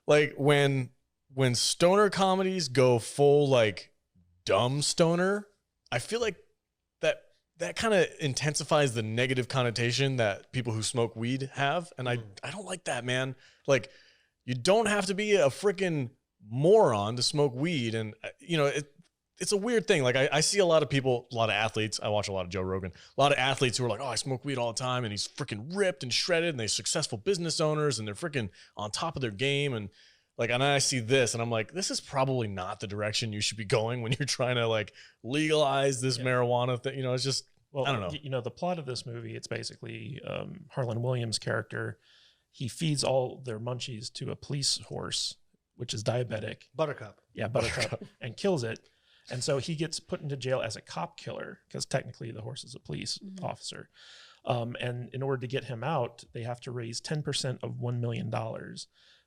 like when stoner comedies go full like dumb stoner, I feel like that kind of intensifies the negative connotation that people who smoke weed have, and I don't like that, man. Like, you don't have to be a freaking moron to smoke weed, and you know it's a weird thing. Like I see a lot of people, a lot of athletes. I watch a lot of Joe Rogan. A lot of athletes who are like, "Oh, I smoke weed all the time," and he's freaking ripped and shredded, and they're successful business owners, and they're freaking on top of their game, and like, and I see this, and I'm like, this is probably not the direction you should be going when you're trying to like legalize this marijuana thing. You know, it's just, Well, I don't know. You know, the plot of this movie, it's basically Harlan Williams' character. He feeds all their munchies to a police horse, which is diabetic. Buttercup. Yeah, Buttercup, and kills it. And so he gets put into jail as a cop killer because technically the horse is a police officer. And in order to get him out, they have to raise 10% of $1 million.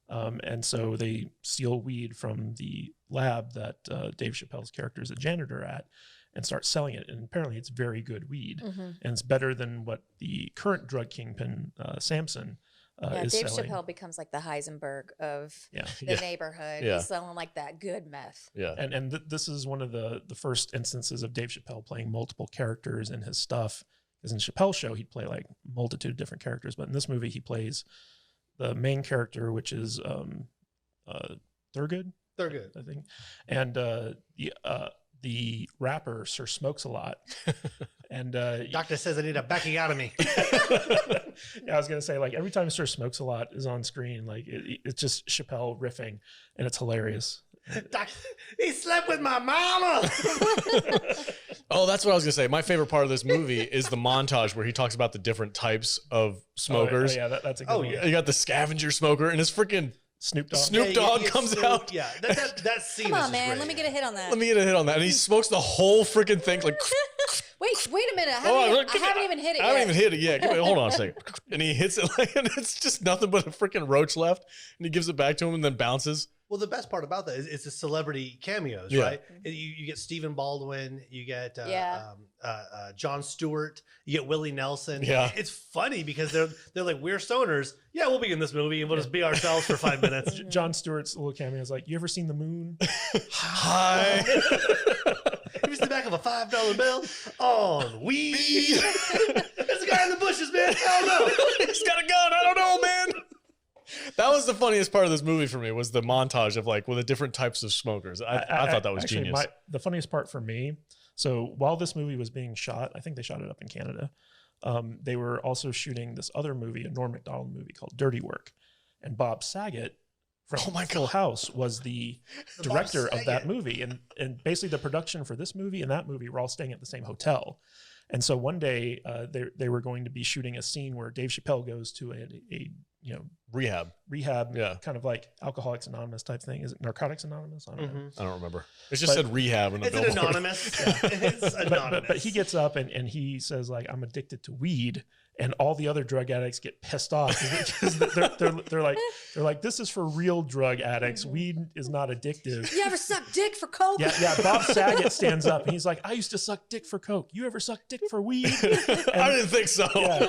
And so they steal weed from the lab that Dave Chappelle's character is a janitor at and start selling it. And apparently it's very good weed. And it's better than what the current drug kingpin, Samson, is Dave selling. Chappelle becomes like the Heisenberg of Yeah. the neighborhood. Yeah. He's selling like that good meth. Yeah. And this is one of the first instances of Dave Chappelle playing multiple characters in his stuff Because in Chappelle's show, he'd play like a multitude of different characters. But in this movie, he plays the main character, which is Thurgood, I think. And the rapper Sir Smokes a Lot. And Doctor says I need a backiotomy. Yeah, I was gonna say, like, every time Sir Smokes a Lot is on screen, like it's just Chappelle riffing, and it's hilarious. He slept with my mama. Oh, that's what I was gonna say. My favorite part of this movie is the montage where he talks about the different types of smokers. Oh, yeah, that's a good one. Yeah. You got the scavenger smoker, and his freaking Snoop Dogg. Snoop Dogg comes out. Yeah, that scene. Come on, is man. great. Let me get a hit on that. Let me get a hit on that. And he smokes the whole freaking thing. Like, Wait a minute. I haven't even hit it yet. I haven't even hit it yet. Give me, hold on a second. And he hits it like, and it's just nothing but a freaking roach left. And he gives it back to him and then bounces. Well, the best part about that is it's the celebrity cameos, Yeah. right? You get Stephen Baldwin, you get Jon Stewart, you get Willie Nelson. Yeah. It's funny because they're like, we're stoners. Yeah, we'll be in this movie and we'll just be ourselves for 5 minutes. John Stewart's little cameo is like, you ever seen the moon? Hi. He was the back of a $5 bill on weed. There's a guy in the bushes, man. Hell no. He's got a gun. I don't know, man. That was the funniest part of this movie for me, was the montage of like with the different types of smokers. I thought that was actually, genius. The funniest part for me, so while this movie was being shot, I think they shot it up in Canada. They were also shooting this other movie, a Norm Macdonald movie called Dirty Work. And Bob Saget from Full House was the director of that movie. And basically the production for this movie and that movie were all staying at the same hotel. And so one day they were going to be shooting a scene where Dave Chappelle goes to a rehab, yeah, kind of like Alcoholics Anonymous type thing. Is it Narcotics Anonymous? I don't know. I don't remember. It just said rehab in the It's billboard. anonymous. Yeah. It's anonymous. But he gets up and he says, like, I'm addicted to weed. And all the other drug addicts get pissed off because they're like, this is for real drug addicts. Weed is not addictive. You ever suck dick for coke? Yeah. Bob Saget stands up and he's like, I used to suck dick for coke. You ever suck dick for weed? I didn't think so. Yeah.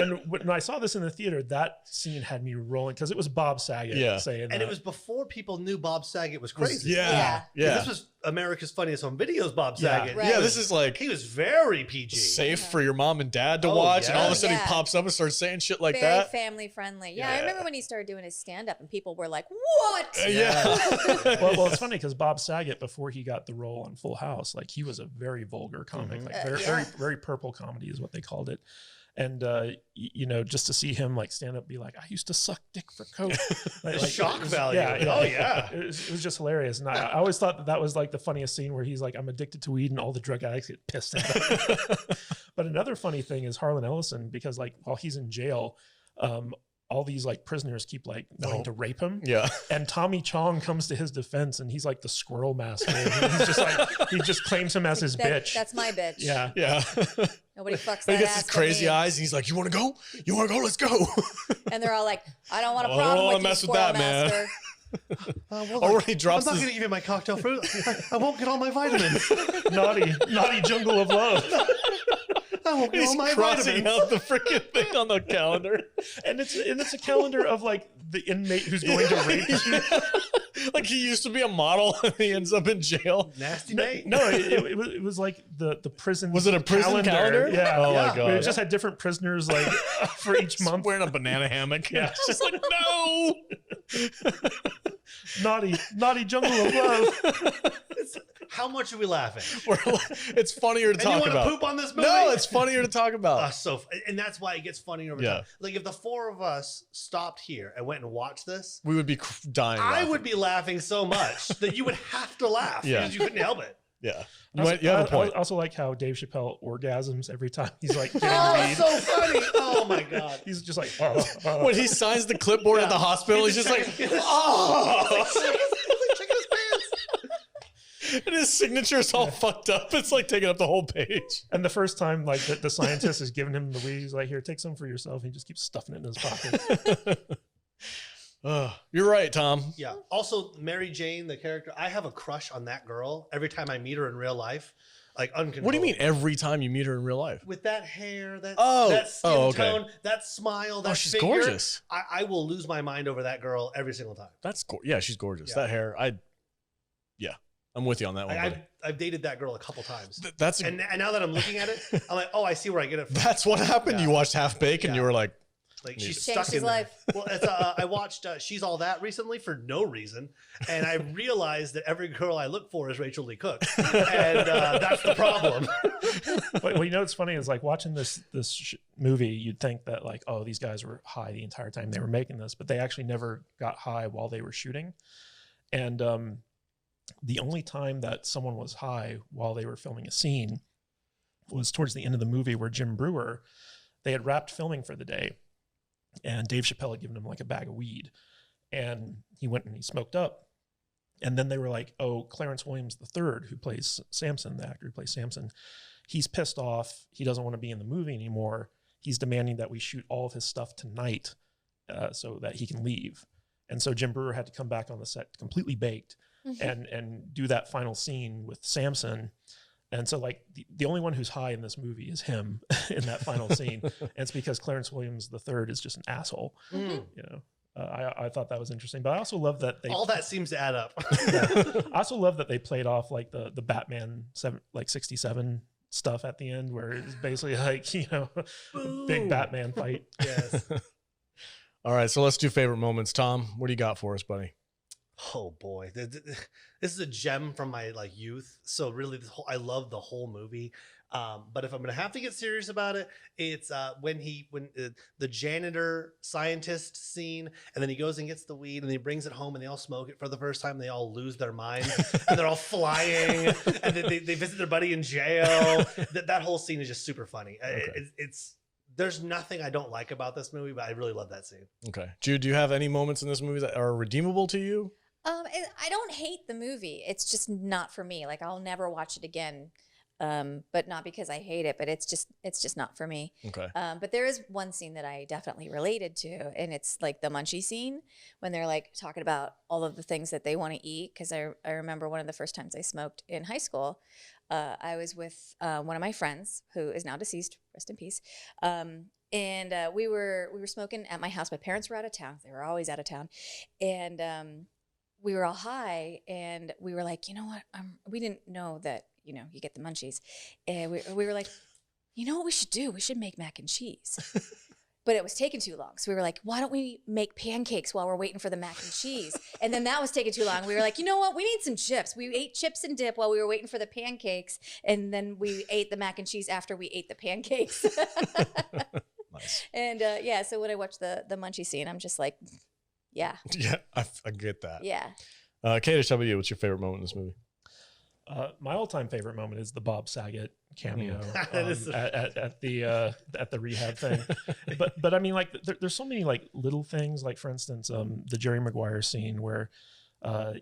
And when I saw this in the theater, that scene had me rolling because it was Bob Saget saying that. And it was before people knew Bob Saget was crazy. Yeah. This was America's Funniest Home Videos, Bob Saget. Right. Yeah, this is like He was very PG. safe for your mom and dad to Oh, watch, and all of a yeah. sudden he pops up and starts saying shit like Very that. family friendly. Yeah, Yeah. I remember when he started doing his stand up and people were like, what? Well, it's funny because Bob Saget, before he got the role on Full House, like he was a very vulgar comic, like very purple comedy is what they called it. And just to see him like stand up, and be like, I used to suck dick for coke. Like, Shock value. Yeah. It was just hilarious. And I always thought that was like the funniest scene where he's like, I'm addicted to weed, and all the drug addicts get pissed at him. But another funny thing is Harlan Ellison, because like while he's in jail, all these like prisoners keep like wanting to rape him. Yeah. And Tommy Chong comes to his defense, and he's like the squirrel master. And he's just like, he just claims him as his bitch. That's my bitch. Yeah. Yeah. Nobody fucks He that gets ass his but crazy me. eyes, and he's like, "You want to go? You want to go? Let's go." And they're all like, I don't want a I don't problem wanna with you, mess with squirrel that, man. master. Or when he drops I'm not his going to give you my cocktail fruit. I won't get all my vitamins. naughty jungle of love. I won't get he's all my crossing vitamins. out the freaking thing on the calendar. And it's a calendar of like the inmate who's going to rape you. Like he used to be a model and he ends up in jail. Nasty Nate. No, it was like the prison. Was it a prison calendar? Yeah. Oh Yeah. my god. It just had different prisoners like for each month. Wearing a banana hammock. Yeah. It's just like, no. Naughty jungle of love. How much are we laughing? It's funnier to And talk you want about. to poop on this movie? No, it's funnier to talk about. And that's why it gets funnier over Yeah. time. Like if the four of us stopped here and went and watched this, We would be dying. I laughing. would be laughing so much that you would have to laugh Yeah. because you couldn't help it. Yeah. You have a point. I also like how Dave Chappelle orgasms every time he's like getting Oh, weed. it's so funny. Oh my God. He's just like, When he signs the clipboard at the hospital, he's just like, oh. Checking his pants. And his signature is all fucked up. It's like taking up the whole page. And the first time, like the scientist is giving him the weed, he's like, "Here, take some for yourself." He just keeps stuffing it in his pocket. You're right, Tom. Yeah. Also, Mary Jane, the character, I have a crush on that girl every time I meet her in real life. Like uncontrollable. What do you mean every time you meet her in real life? With that hair, that skin okay. tone, that smile, that she's figure, gorgeous. I will lose my mind over that girl every single time. Yeah, she's gorgeous. Yeah. That hair, I'm with you on that one. I've dated that girl a couple times. And now that I'm looking at it, I'm like, oh, I see where I get it from. That's what happened. You watched Half Baked and you were like she's changed stuck his in life. Well, I watched She's All That recently for no reason, and I realized that every girl I look for is Rachel Lee Cook, and that's the problem. Well, you know what's funny is like watching this movie, you'd think that like, oh, these guys were high the entire time they were making this, but they actually never got high while they were shooting. And the only time that someone was high while they were filming a scene was towards the end of the movie where Jim Brewer, they had wrapped filming for the day, and Dave Chappelle had given him like a bag of weed, and he went and he smoked up. And then they were like, oh, Clarence Williams III, who plays Samson, the actor who plays Samson, he's pissed off. He doesn't want to be in the movie anymore. He's demanding that we shoot all of his stuff tonight so that he can leave. And so Jim Brewer had to come back on the set completely baked and do that final scene with Samson. And so like the only one who's high in this movie is him in that final scene. And it's because Clarence Williams III is just an asshole. You know, I thought that was interesting, but I also love that all that seems to add up. I also love that they played off like the Batman 67 stuff at the end, where it's basically like, you know, big Batman fight. Yes. All right, so let's do favorite moments. Tom, what do you got for us, buddy? Oh boy, this is a gem from my like youth. So really, I love the whole movie. But if I'm gonna have to get serious about it, it's when the janitor scientist scene, and then he goes and gets the weed, and he brings it home, and they all smoke it for the first time. They all lose their minds, and they're all flying, and they visit their buddy in jail. That whole scene is just super funny. Okay. There's nothing I don't like about this movie, but I really love that scene. Okay, Jude, do you have any moments in this movie that are redeemable to you? I don't hate the movie. It's just not for me. Like I'll never watch it again. But not because I hate it, but it's just not for me. Okay. But there is one scene that I definitely related to, and it's like the munchie scene when they're like talking about all of the things that they want to eat. Because I remember one of the first times I smoked in high school, I was with one of my friends who is now deceased, rest in peace. And we were smoking at my house. My parents were out of town. They were always out of town, and we were all high, and we were like, you know what? We didn't know that, you know, you get the munchies. And we were like, you know what we should do? We should make mac and cheese. But it was taking too long. So we were like, why don't we make pancakes while we're waiting for the mac and cheese? And then that was taking too long. We were like, you know what? We need some chips. We ate chips and dip while we were waiting for the pancakes. And then we ate the mac and cheese after we ate the pancakes. Nice. And yeah, so when I watched the munchie scene, I'm just like, yeah. Yeah, I get that. Yeah. Kadish, how about you? What's your favorite moment in this movie? My all-time favorite moment is the Bob Saget cameo at the rehab thing. But I mean, like, there's so many like little things. Like for instance, the Jerry Maguire scene where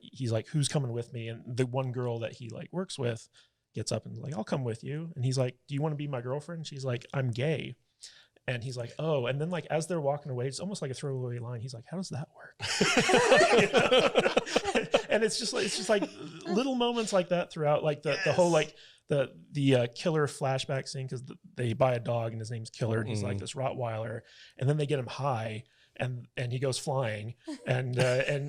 he's like, "Who's coming with me?" And the one girl that he like works with gets up and is like, "I'll come with you." And he's like, "Do you want to be my girlfriend?" And she's like, "I'm gay." And he's like, oh, and then like as they're walking away, it's almost like a throwaway line. He's like, how does that work? And it's just like little moments like that throughout, like the whole like the killer flashback scene, because they buy a dog and his name's Killer, and he's like this Rottweiler, and then they get him high and he goes flying, and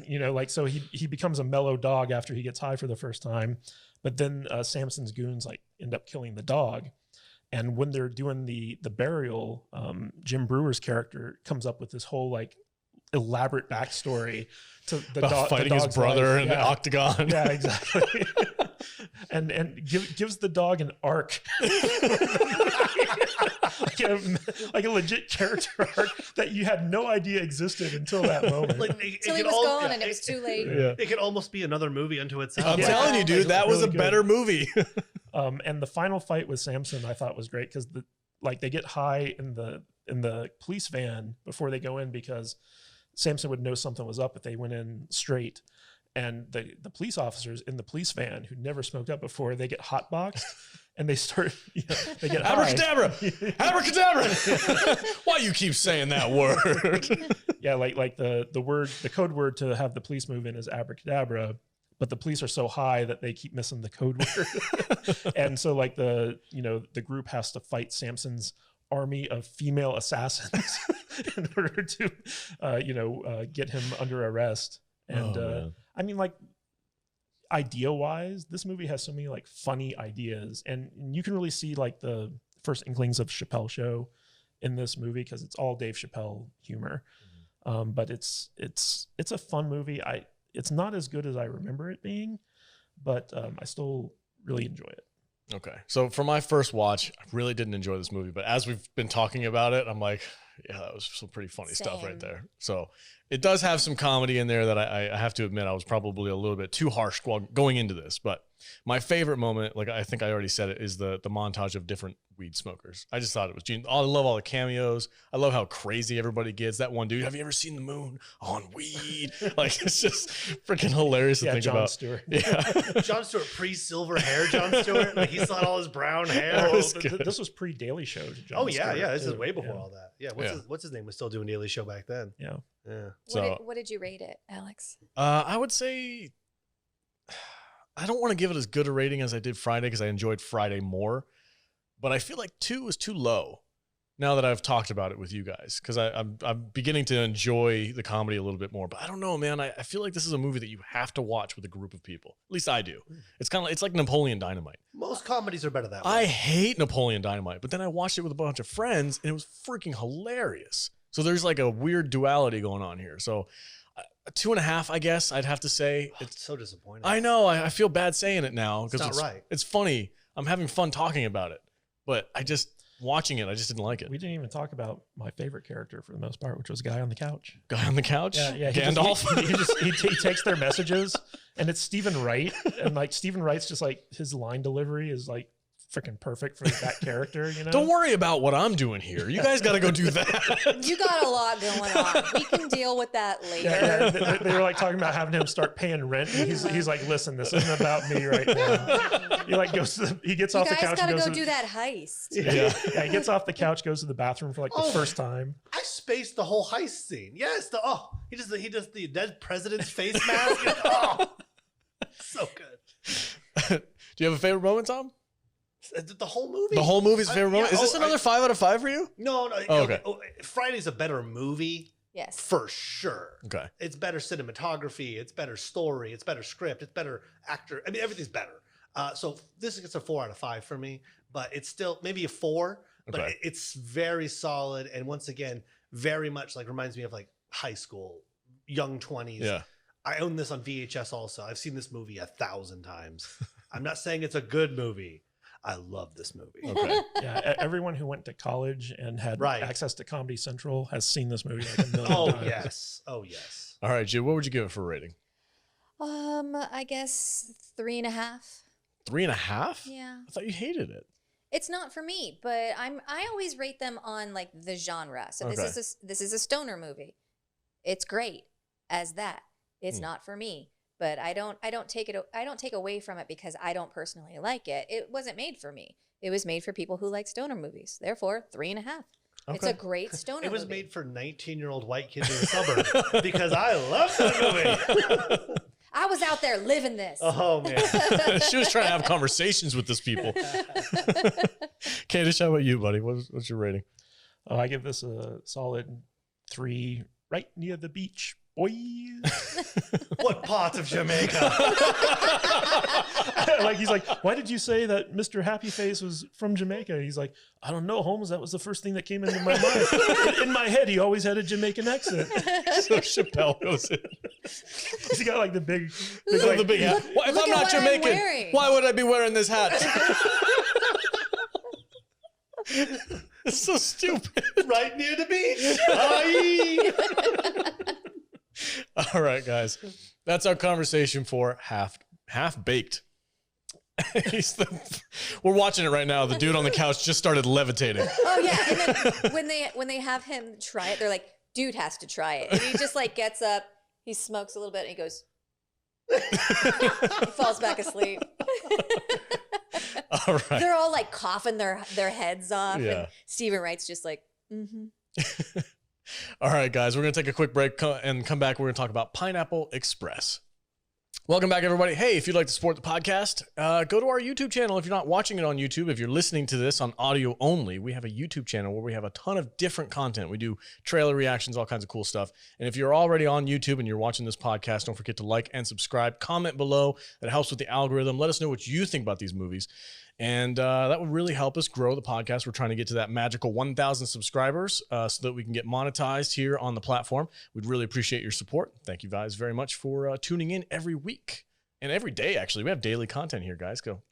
you know, like, so he becomes a mellow dog after he gets high for the first time, but then Samson's goons like end up killing the dog. And when they're doing the burial, Jim Brewer's character comes up with this whole like elaborate backstory to the dog fighting his brother in the octagon. Yeah, exactly. and gives the dog an arc, like a legit character arc that you had no idea existed until that moment. Like, Until he was gone and it was too late. Yeah. It could almost be another movie unto itself. I'm telling you, dude, that was a better movie. And the final fight with Samson, I thought was great because they get high in the police van before they go in, because Samson would know something was up if they went in straight. And the police officers in the police van who never smoked up before, they get hotboxed and they start, they get abracadabra, abracadabra. Why you keep saying that word? Yeah, like the code word to have the police move in is abracadabra, but the police are so high that they keep missing the code word. And so like the group has to fight Samson's army of female assassins in order to get him under arrest. And I mean, like, idea wise, this movie has so many like funny ideas, and you can really see like the first inklings of Chappelle Show in this movie because it's all Dave Chappelle humor. But it's a fun movie. It's not as good as I remember it being, but I still really enjoy it. Okay. So for my first watch, I really didn't enjoy this movie, but as we've been talking about it, I'm like, yeah, that was some pretty funny stuff right there. So it does have some comedy in there that I have to admit I was probably a little bit too harsh while going into this. But my favorite moment, like I think I already said it, is the montage of different weed smokers. I just thought it was genius. I love all the cameos. I love how crazy everybody gets. That one dude, have you ever seen the moon on weed? Like, it's just freaking hilarious to think Jon about. Stewart. Yeah. Jon Stewart, pre-silver hair Jon Stewart. Like, he still had all his brown hair. This was pre-Daily Show. Oh, yeah, Stewart, yeah. This too. is way before all that. Yeah. What's his name was still doing Daily Show back then. Yeah. Yeah. So What did you rate it, Alex? I would say I don't want to give it as good a rating as I did Friday because I enjoyed Friday more, but I feel like 2 is too low now that I've talked about it with you guys because I'm beginning to enjoy the comedy a little bit more. But I don't know, man. I feel like this is a movie that you have to watch with a group of people. At least I do. It's like Napoleon Dynamite. Most comedies are better that way. I hate Napoleon Dynamite, but then I watched it with a bunch of friends and it was freaking hilarious. So there's like a weird duality going on here. So 2.5, I guess I'd have to say. It's so disappointing. I know. I feel bad saying it now because It's not right. It's funny. I'm having fun talking about it, but watching it, I just didn't like it. We didn't even talk about my favorite character for the most part, which was Guy on the Couch. Guy on the couch? Yeah, Gandalf? He takes their messages, and it's Stephen Wright, and like Stephen Wright's just like his line delivery is like freaking perfect for that character, you know? Don't worry about what I'm doing here. You guys got to go do that. You got a lot going on. We can deal with that later. Yeah, they were like talking about having him start paying rent. And he's like, listen, this isn't about me right now. He like he gets off the couch. You guys and gotta goes do that heist. Yeah, he gets off the couch, goes to the bathroom for like the first time. I spaced the whole heist scene. Yes, he does the dead president's face mask. So good. Do you have a favorite moment, Tom? The whole movie. The whole movie's favorite moment? Is this another 5 out of 5 for you? No. Oh, okay. Friday's a better movie. Yes. For sure. Okay. It's better cinematography. It's better story. It's better script. It's better actor. I mean, everything's better. So this gets a 4 out of 5 for me, but it's still maybe a 4, but Okay. it's very solid. And once again, very much like reminds me of like high school, young 20s. Yeah. I own this on VHS also. I've seen this movie 1,000 times. I'm not saying it's a good movie. I love this movie. Okay. Yeah, everyone who went to college and had access to Comedy Central has seen this movie like a million times. Yes. Oh, yes. All right, Jud, what would you give it for a rating? I guess 3.5. 3.5? Yeah. I thought you hated it. It's not for me, but I always rate them on like the genre. So Okay. this is a stoner movie. It's great as that. It's not for me. But I don't take away from it because I don't personally like it. It wasn't made for me. It was made for people who like stoner movies. Therefore, 3.5. Okay. It's a great stoner movie. It was made for 19-year-old white kids in the suburb because I love that movie. I was out there living this. Oh, man. She was trying to have conversations with this people. Candace, how about you, buddy? What's your rating? Oh, I give this a solid 3 right near the beach. Boy. What part of Jamaica? Like he's like, why did you say that Mr. Happy Face was from Jamaica? He's like, I don't know, Holmes. That was the first thing that came into my mind. In my head, he always had a Jamaican accent. So Chappelle goes in. He's got like the big Like, the big hat. If I'm not Jamaican, why would I be wearing this hat? It's so stupid. Right near the beach. All right, guys. That's our conversation for Half Baked. We're watching it right now. The dude on the couch just started levitating. Oh yeah, and then when they have him try it, they're like, dude has to try it. And he just like gets up, he smokes a little bit, and he goes, he falls back asleep. All right. They're all like coughing their heads off. Yeah. And Stephen Wright's just like, mm-hmm. All right, guys, we're going to take a quick break and come back. We're going to talk about Pineapple Express. Welcome back, everybody. Hey, if you'd like to support the podcast, go to our YouTube channel. If you're not watching it on YouTube, if you're listening to this on audio only, we have a YouTube channel where we have a ton of different content. We do trailer reactions, all kinds of cool stuff. And if you're already on YouTube and you're watching this podcast, don't forget to like and subscribe. Comment below. That helps with the algorithm. Let us know what you think about these movies. And that would really help us grow the podcast. We're trying to get to that magical 1,000 subscribers so that we can get monetized here on the platform. We'd really appreciate your support. Thank you guys very much for tuning in every week and every day, actually. We have daily content here, guys. Go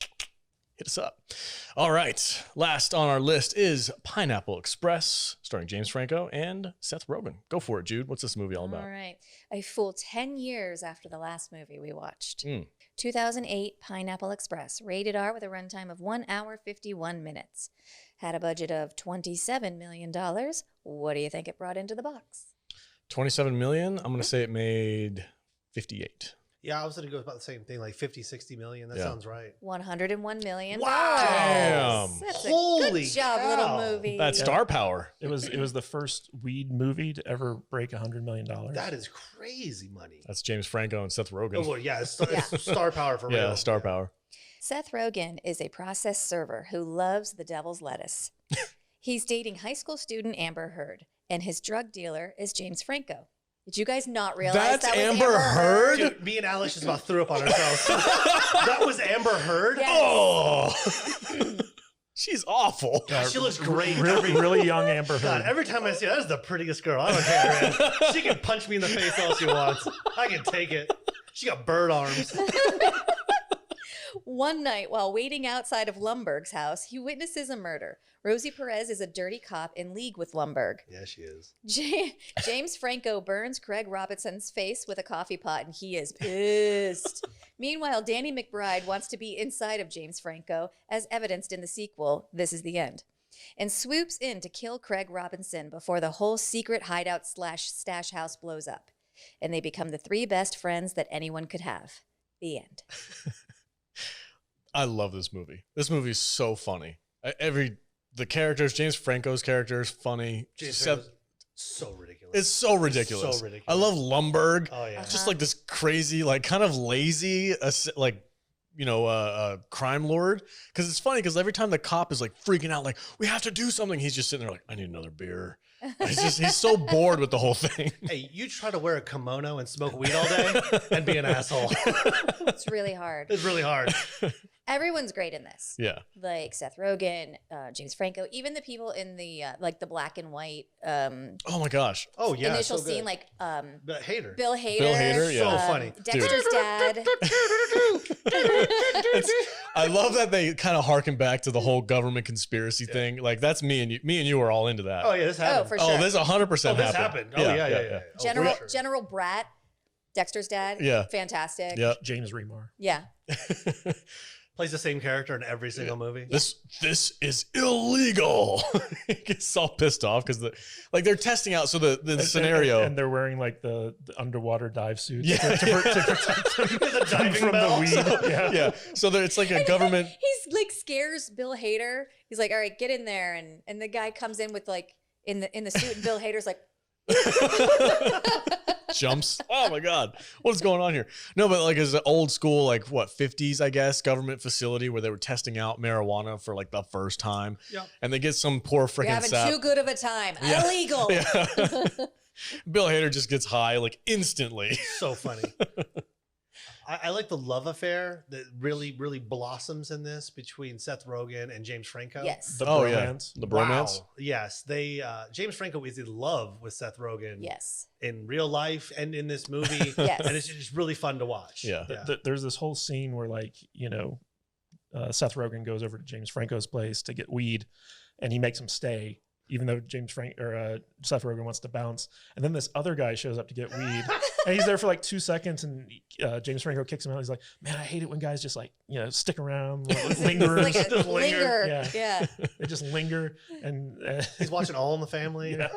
hit us up. All right. Last on our list is Pineapple Express, starring James Franco and Seth Rogan. Go for it, Jude. What's this movie all about? All right. A full 10 years after the last movie we watched. 2008 Pineapple Express, rated R with a runtime of 1 hour, 51 minutes. Had a budget of $27 million. What do you think it brought into the box? 27 million. I'm going to say it made 58. Yeah, I was going to go about the same thing, like 50, 60 million. That sounds right. $101 million. Wow. Damn. That's Holy a good job, cow. little movie. That's star power. It was the first weed movie to ever break $100 million. That is crazy money. That's James Franco and Seth Rogen. Oh, well, yeah, it's star power for real. Yeah, star power. Seth Rogan is a process server who loves the devil's lettuce. He's dating high school student Amber Heard, and his drug dealer is James Franco. Did you guys not realize That's that was Amber Heard? Dude, me and Alice just about threw up on ourselves. That was Amber Heard? Yes. Oh, she's awful. She looks great. Really young Amber God, Heard. every time I see her, that is the prettiest girl. I don't care, man. She can punch me in the face all she wants. I can take it. She got bird arms. One night, while waiting outside of Lumberg's house, he witnesses a murder. Rosie Perez is a dirty cop in league with Lumberg. Yeah, she is. James Franco burns Craig Robinson's face with a coffee pot, and he is pissed. Meanwhile, Danny McBride wants to be inside of James Franco, as evidenced in the sequel, This Is the End, and swoops in to kill Craig Robinson before the whole secret hideout / stash house blows up. And they become the 3 best friends that anyone could have. The end. I love this movie. This movie is so funny. The characters, James Franco's character is funny. Seth, so ridiculous. It's so ridiculous. So ridiculous. I love Lumberg. Oh, yeah. Just like this crazy, like kind of lazy, crime lord. Because it's funny because every time the cop is like freaking out, like, we have to do something, he's just sitting there like, I need another beer. He's so bored with the whole thing. Hey, you try to wear a kimono and smoke weed all day and be an asshole. It's really hard. It's really hard. Everyone's great in this. Yeah. Like Seth Rogen, James Franco, even the people in the like the black and white Oh my gosh. Oh, yeah. initial so good. scene, like But Hater. Bill Hader. Bill Hader, yeah. So funny. Dexter's dad. I love that they kind of harken back to the whole government conspiracy thing. Like that's me and you are all into that. Oh, yeah, this happened. For sure. Oh, this 100% this happened. happened. Oh, yeah. General Oh, for sure. General Bratt, Dexter's dad. Yeah. Fantastic. Yeah. James Remar. Yeah. Plays the same character in every single movie. This is illegal. He gets all pissed off because they're testing out. So the scenario, and they're wearing like the underwater dive suits Yeah. to protect them The diving from bell. the weed. Yeah. So it's like a government. He's like scares Bill Hader. He's like, all right, get in there. And the guy comes in with like in the suit, and Bill Hader's like Jumps. Oh my God. What is going on here? No, but like it's an old school, like what, 50s, I guess, government facility where they were testing out marijuana for like the first time. Yep. And they get some poor You're freaking having sap. too good of a time. Yeah. Illegal. Yeah. Bill Hader just gets high like instantly. So funny. I like the love affair that really, really blossoms in this between Seth Rogen and James Franco. Yes. The Oh yeah, bromance. the bromance. Wow. Yes, they James Franco is in love with Seth Rogen. Yes. In real life and in this movie. Yes. And it's just really fun to watch. Yeah. There's this whole scene where like, Seth Rogen goes over to James Franco's place to get weed and he makes him stay, even though Seth Rogen wants to bounce. And then this other guy shows up to get weed and he's there for like 2 seconds and James Franco kicks him out. He's like, man, I hate it when guys just like, stick around, linger. Like a Just linger. linger. Yeah. They just linger and He's watching All in the Family. yeah.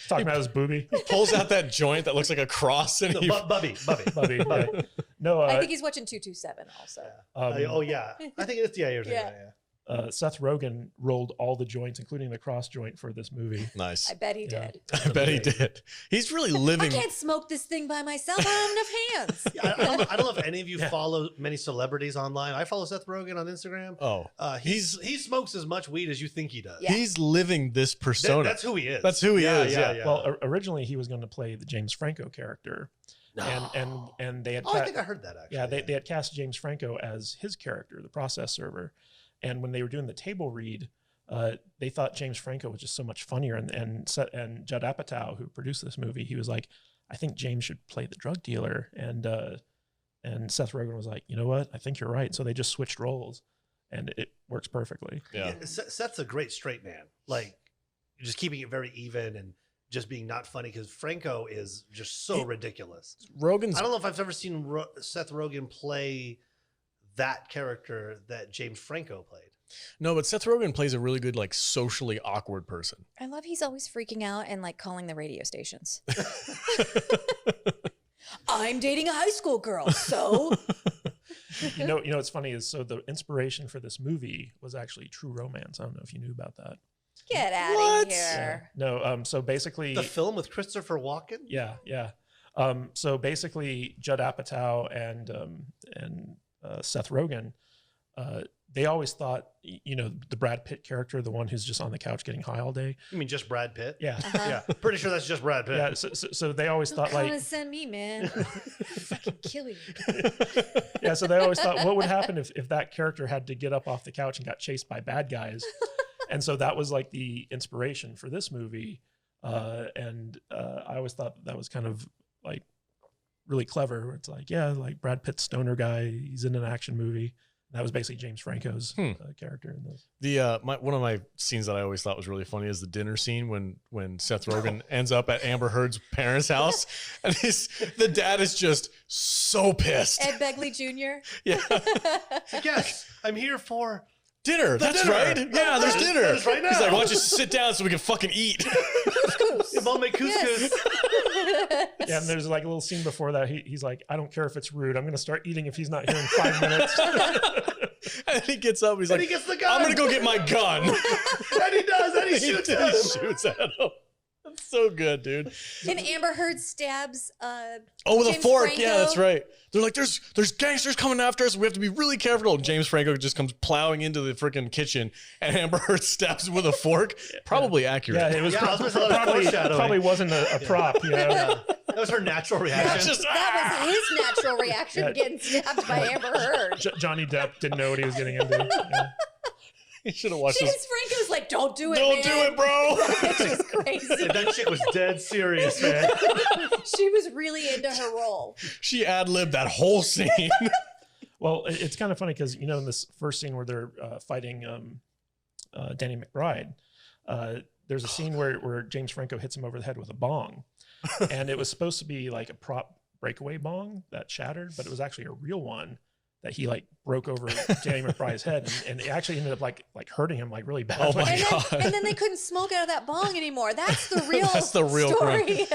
Talking about his booby. Pulls out that joint that looks like a cross and No, he Bubby. Bubby. Yeah. No, I think he's watching 227 also. Oh yeah. I think it's you're thinking Yeah. about it, Seth Rogen rolled all the joints, including the cross joint for this movie. Nice. I bet he did. I bet he did. He's really I living. can't smoke this thing by myself. I don't have enough hands. Yeah, I don't know if any of you follow many celebrities online. I follow Seth Rogen on Instagram. Oh, he smokes as much weed as you think he does. Yeah. he's living this persona. That's who he is. That's who he is. Yeah. Well, originally he was going to play the James Franco character, and they had. I think I heard that actually. Yeah, they had cast James Franco as his character, the process server, and when they were doing the table read, they thought James Franco was just so much funnier, and Jud Apatow, who produced this movie, he was like, I think James should play the drug dealer, and Seth Rogen was like, you know what, I think you're right. So they just switched roles, and it works perfectly. Yeah. Seth's a great straight man. Like, just keeping it very even and just being not funny, because Franco is just so ridiculous. Rogan's. I don't know if I've ever seen Seth Rogen play that character that James Franco played. No, but Seth Rogen plays a really good, like, socially awkward person. I love he's always freaking out and like calling the radio stations. I'm dating a high school girl, so. You know what's funny is, so the inspiration for this movie was actually True Romance. I don't know if you knew about that. Get out of here. No, so basically The film with Christopher Walken? Yeah. So basically, Jud Apatow and Seth Rogen, they always thought, the Brad Pitt character, the one who's just on the couch getting high all day. You mean just Brad Pitt? Yeah. Yeah. Pretty sure that's just Brad Pitt. Yeah. So they always thought, Don't like, come and send me, man. Fucking kill you. yeah. So they always thought, what would happen if that character had to get up off the couch and got chased by bad guys? And so that was like the inspiration for this movie. And I always thought that was kind of like really clever. It's like, yeah, like Brad Pitt's stoner guy, he's in an action movie. That was basically James Franco's character in this. One of my scenes that I always thought was really funny is the dinner scene when Seth Rogen ends up at Amber Heard's parents' house, and the dad is just so pissed. Ed Begley Jr. Yeah. Yes, I'm here for Dinner. That's dinner. right. Yeah, there's dinner. That is right now. He's like, why don't you sit down so we can fucking eat? Mom make couscous. Yeah, and there's like a little scene before that. He's like, I don't care if it's rude. I'm going to start eating if he's not here in 5 minutes. And he gets up. He's And like, he gets the gun. I'm going to go get my gun. And he does. And he shoots him. He shoots at him. That's so good, dude. And Amber Heard stabs With James a fork. Franco. Yeah, that's right. They're like, there's gangsters coming after us. We have to be really careful. And James Franco just comes plowing into the freaking kitchen, and Amber Heard stabs him with a fork. Probably accurate. Yeah, it was I was gonna say that was foreshadowing. probably wasn't a prop. Yeah. That was her natural reaction. That was his natural reaction, getting stabbed by Amber Heard. Johnny Depp didn't know what he was getting into. Yeah. You should have watched James this. Franco's like, don't do it, Don't do man. it, bro. That bitch was crazy. That shit was dead serious, man. She was really into her role. She ad-libbed that whole scene. Well, it's kind of funny because, in this first scene where they're fighting Danny McBride, there's a scene where James Franco hits him over the head with a bong. And it was supposed to be like a prop breakaway bong that shattered, but it was actually a real one that he like broke over Danny McBride's head, and it actually ended up like hurting him like really badly. Oh my God. And then they couldn't smoke out of that bong anymore. That's the real That's the real story.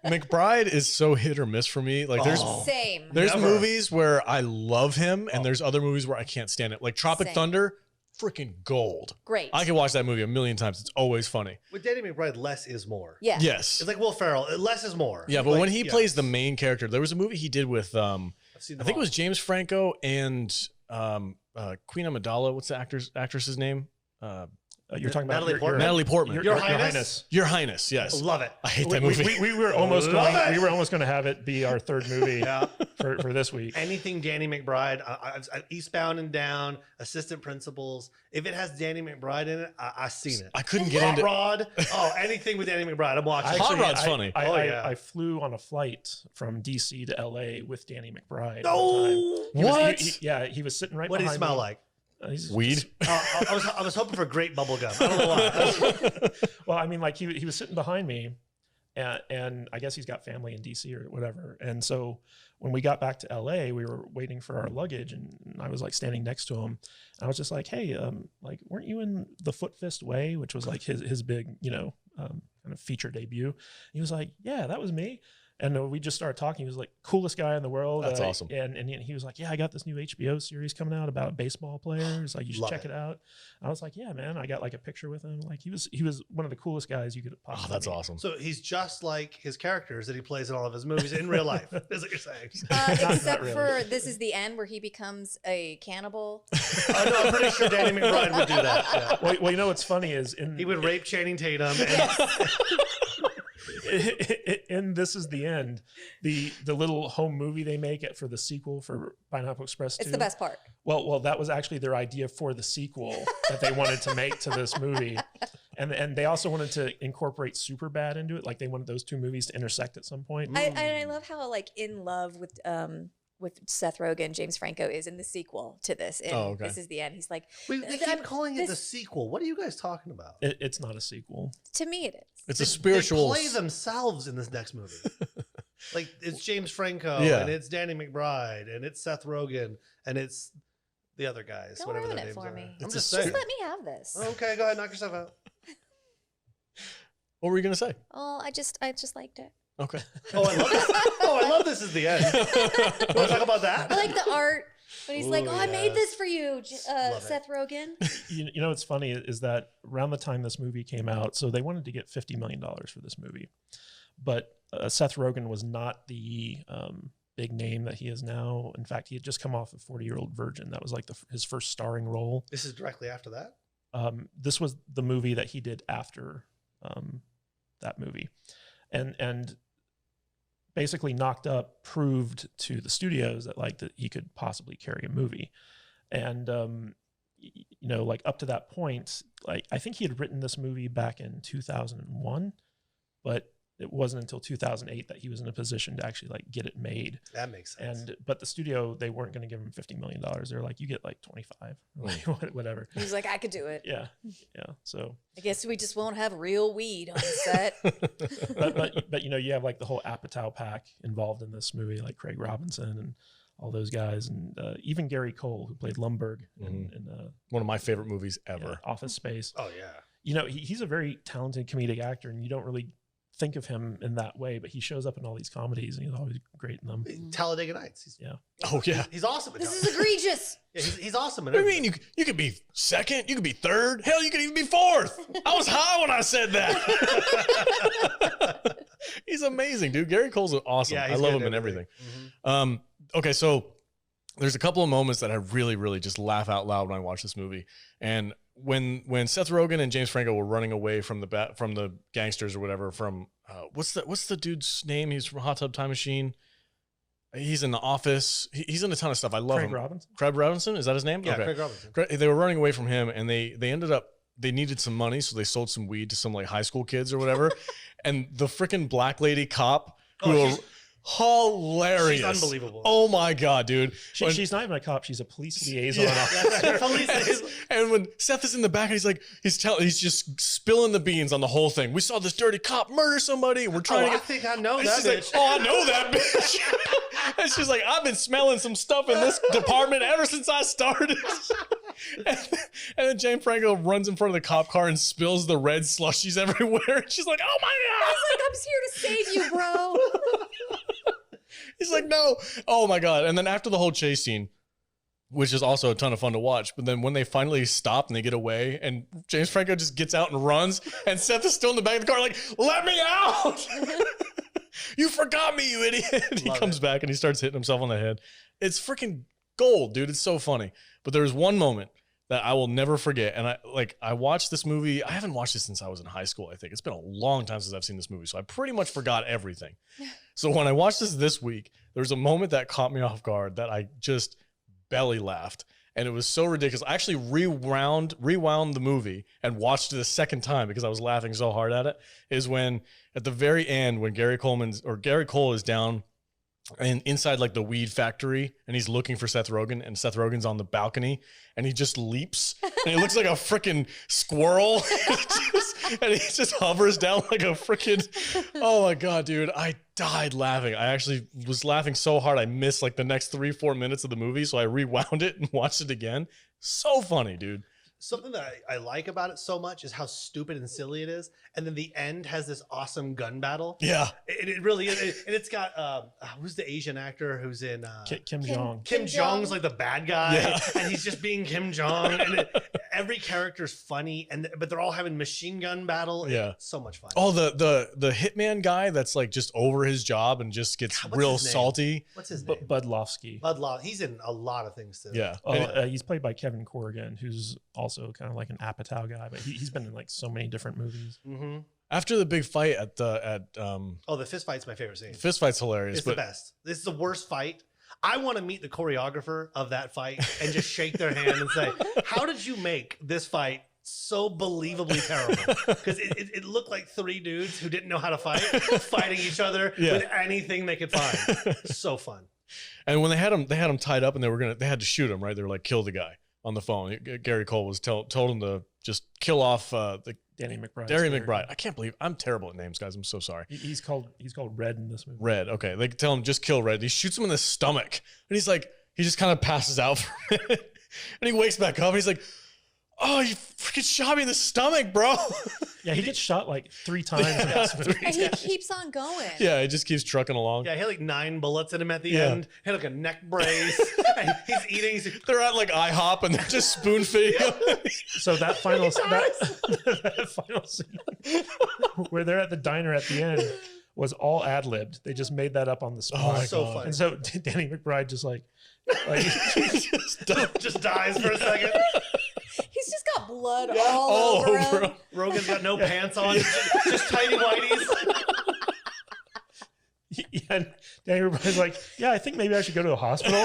McBride is so hit or miss for me. Like there's Same. There's movies where I love him, and there's other movies where I can't stand it. Like Tropic Same. Thunder, freaking gold. Great. I can watch that movie a million times. It's always funny. With Danny McBride, less is more. Yeah. Yes. It's like Will Ferrell. Less is more. Yeah, but Like, when he yes. plays the main character, there was a movie he did with I've seen I them think it all. was James Franco and Queen Amidala. What's the actress's name? You're talking about Natalie Portman? Natalie Portman. Your Highness? Your Highness. Yes. Love it. I hate that movie. We were almost Love going. it. We were almost going to have it be our third movie Yeah. for this week. Anything Danny McBride, Eastbound and Down, Assistant Principals. If it has Danny McBride in it, I've seen it. I couldn't get Hot into. Rod. Oh, anything with Danny McBride, I'm watching. Hot Rod's funny. Yeah. I flew on a flight from DC to LA with Danny McBride. No. What? He was sitting right What did he behind smell me. like? He's Weed. I was hoping for great bubble gum. I don't know why. Well, I mean, like he was sitting behind me, and I guess he's got family in DC or whatever. And so when we got back to LA, we were waiting for our luggage, and I was like standing next to him. I was just like, "Hey, like, weren't you in The Foot Fist Way, which was like his big, kind of feature debut?" And he was like, "Yeah, that was me." And we just started talking. He was like, coolest guy in the world. That's awesome. And he was like, yeah, I got this new HBO series coming out about a baseball player. He's like, you should check it out. I was like, yeah, man. I got like a picture with him. Like he was one of the coolest guys you could possibly that's meet. awesome. So he's just like his characters that he plays in all of his movies in real life, is what you're saying. Except really. for This Is the End, where he becomes a cannibal. I know, I'm pretty sure Danny McBride would do that. Yeah. Well, you know what's funny is He would rape Channing Tatum. And in This Is the End, the little home movie they make it for the sequel for Pineapple Express 2. It's the best part. Well, that was actually their idea for the sequel that they wanted to make to this movie. And they also wanted to incorporate Superbad into it. Like they wanted those two movies to intersect at some point. I love how like in love with Seth Rogan, James Franco is in the sequel to this. And This Is the End. He's like, they keep calling it the sequel. What are you guys talking about? It's not a sequel. To me, it is. It's a spiritual. They play themselves in this next movie. Like it's James Franco, and it's Danny McBride, and it's Seth Rogen, and it's the other guys. Don't whatever ruin their it names for are. me. I'm Just saying. let me have this. Okay, go ahead, knock yourself out. What were you gonna say? Oh, I just liked it. Okay. Oh, I love this. Oh, I love This Is the End. You want to talk about that? I like the art. But he's like, Ooh, oh, I made yes. this for you, Love Seth Rogen. You know what's funny is that around the time this movie came out, so they wanted to get $50 million for this movie. But Seth Rogen was not the big name that he is now. In fact, he had just come off of 40-Year-Old Virgin. That was like his first starring role. This is directly after that? This was the movie that he did after that movie. And basically Knocked Up proved to the studios that like that he could possibly carry a movie. And you know, like up to that point, like I think he had written this movie back in 2001, but it wasn't until 2008 that he was in a position to actually like get it made. That makes sense. But the studio, they weren't going to give him $50 million. They're like, you get like 25, like whatever. He's like, I could do it. Yeah. So I guess we just won't have real weed on the set. but you know, you have like the whole Apatow pack involved in this movie, like Craig Robinson and all those guys, and even Gary Cole, who played Lumbergh in one of my favorite movies ever. Yeah, Office Space. Oh yeah. You know, he's a very talented comedic actor, and you don't really think of him in that way, but he shows up in all these comedies and he's always great in them. Talladega Nights. He's awesome. This is egregious. Yeah, he's awesome. What do you mean you could be second? You could be third? Hell, you could even be fourth. I was high when I said that. He's amazing, dude. Gary Cole's awesome. Yeah, I love him in everything. Mm-hmm. Okay, so there's a couple of moments that I really, really just laugh out loud when I watch this movie. And when Seth Rogen and James Franco were running away from the gangsters or whatever, from what's the dude's name? He's from Hot Tub Time Machine. He's in The Office. He's in a ton of stuff. I love him. Craig Robinson, is that his name? Yeah, okay. Craig Robinson. They were running away from him, and they ended up, they needed some money, so they sold some weed to some like high school kids or whatever. And the freaking black lady cop who hilarious. She's unbelievable. Oh my God, dude. She's not even a cop. She's a police liaison officer. And when Seth is in the back, he's like, he's just spilling the beans on the whole thing. We saw this dirty cop murder somebody. We're trying to get. I think I know and that she's bitch. like, oh, I know that bitch. And she's like, I've been smelling some stuff in this department ever since I started. And then James Franco runs in front of the cop car and spills the red slushies everywhere. And she's like, oh my God. He's like, I'm here to save you, bro. He's like, no. Oh my God. And then after the whole chase scene, which is also a ton of fun to watch, but then when they finally stop and they get away and James Franco just gets out and runs and Seth is still in the back of the car like, let me out. You forgot me, you idiot. He comes back and he starts hitting himself on the head. It's freaking gold, dude. It's so funny. But there's one moment that I will never forget. And I watched this movie. I haven't watched it since I was in high school, I think. It's been a long time since I've seen this movie. So I pretty much forgot everything. So when I watched this week, there was a moment that caught me off guard that I just belly laughed. And it was so ridiculous. I actually rewound the movie and watched it a second time because I was laughing so hard at it. Is when at the very end, when Gary Cole is down and inside like the weed factory and he's looking for Seth Rogen and Seth Rogen's on the balcony and he just leaps and he looks like a freaking squirrel and he just hovers down like a freaking, oh my God, dude, I died laughing. I actually was laughing so hard I missed like the next 3-4 minutes of the movie, so I rewound it and watched it again. So funny, dude. Something that I like about it so much is how stupid and silly it is. And then the end has this awesome gun battle. Yeah. It really is. And it's got, who's the Asian actor who's in Kim Jong. Kim Jong's like the bad guy. Yeah. And he's just being Kim Jong. And every character's funny. But they're all having machine gun battle. Yeah. It's so much fun. Oh, the hitman guy that's like just over his job and just gets God, what's real his name? salty. What's his name? Budlowski. Bud Law. He's in a lot of things too. Yeah. He's played by Kevin Corrigan, who's also kind of like an Apatow guy, but he's been in like so many different movies. Mm-hmm. After the big fight the fist fight's my favorite scene. fist fight's hilarious. It's the best. This is the worst fight. I want to meet the choreographer of that fight and just shake their hand and say, how did you make this fight so believably terrible? Because it looked like three dudes who didn't know how to fight, fighting each other with anything they could find. So fun. And when they had him tied up and they had to shoot him, right? They were like, kill the guy on the phone. Gary Cole was told him to just kill off the Danny McBride. I can't believe I'm terrible at names, guys. I'm so sorry. He's called Red in this movie. Red. Okay. They tell him just kill Red. He shoots him in the stomach. And he's like, he just kind of passes out for a minute. And he wakes back up and he's like, oh, you freaking shot me in the stomach, bro. Yeah, he gets shot like 3 times in this movie. And he keeps on going. Yeah, he just keeps trucking along. Yeah, he had like 9 bullets in him at the end. He had like a neck brace. And he's eating. They're at like IHOP and they're just spoon feeding him. So that final that final scene where they're at the diner at the end was all ad-libbed. They just made that up on the spot. Oh my So God. funny. And so Danny McBride just just dies for a second. He's just got blood Yeah. all over him. Rogan's got no pants on, just tidy whities. Yeah, and Danny McBride's like, yeah, I think maybe I should go to the hospital.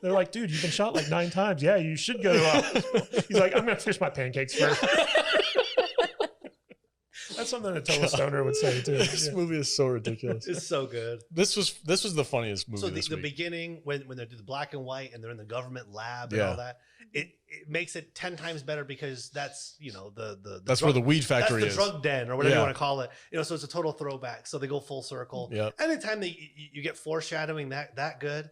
They're like, dude, you've been shot like 9 times. Yeah, you should go to the hospital. He's like, I'm gonna finish my pancakes first. That's something a total stoner would say too. This movie is so ridiculous. It's so good. This was the funniest movie So this the week. beginning, when they do the black and white and they're in the government lab and all that, it makes it 10 times better because that's, you know, the That's where the weed factory that's is. the drug den or whatever Yeah. you want to call it. You know, so it's a total throwback. So they go full circle. Yep. Anytime that you get foreshadowing that good,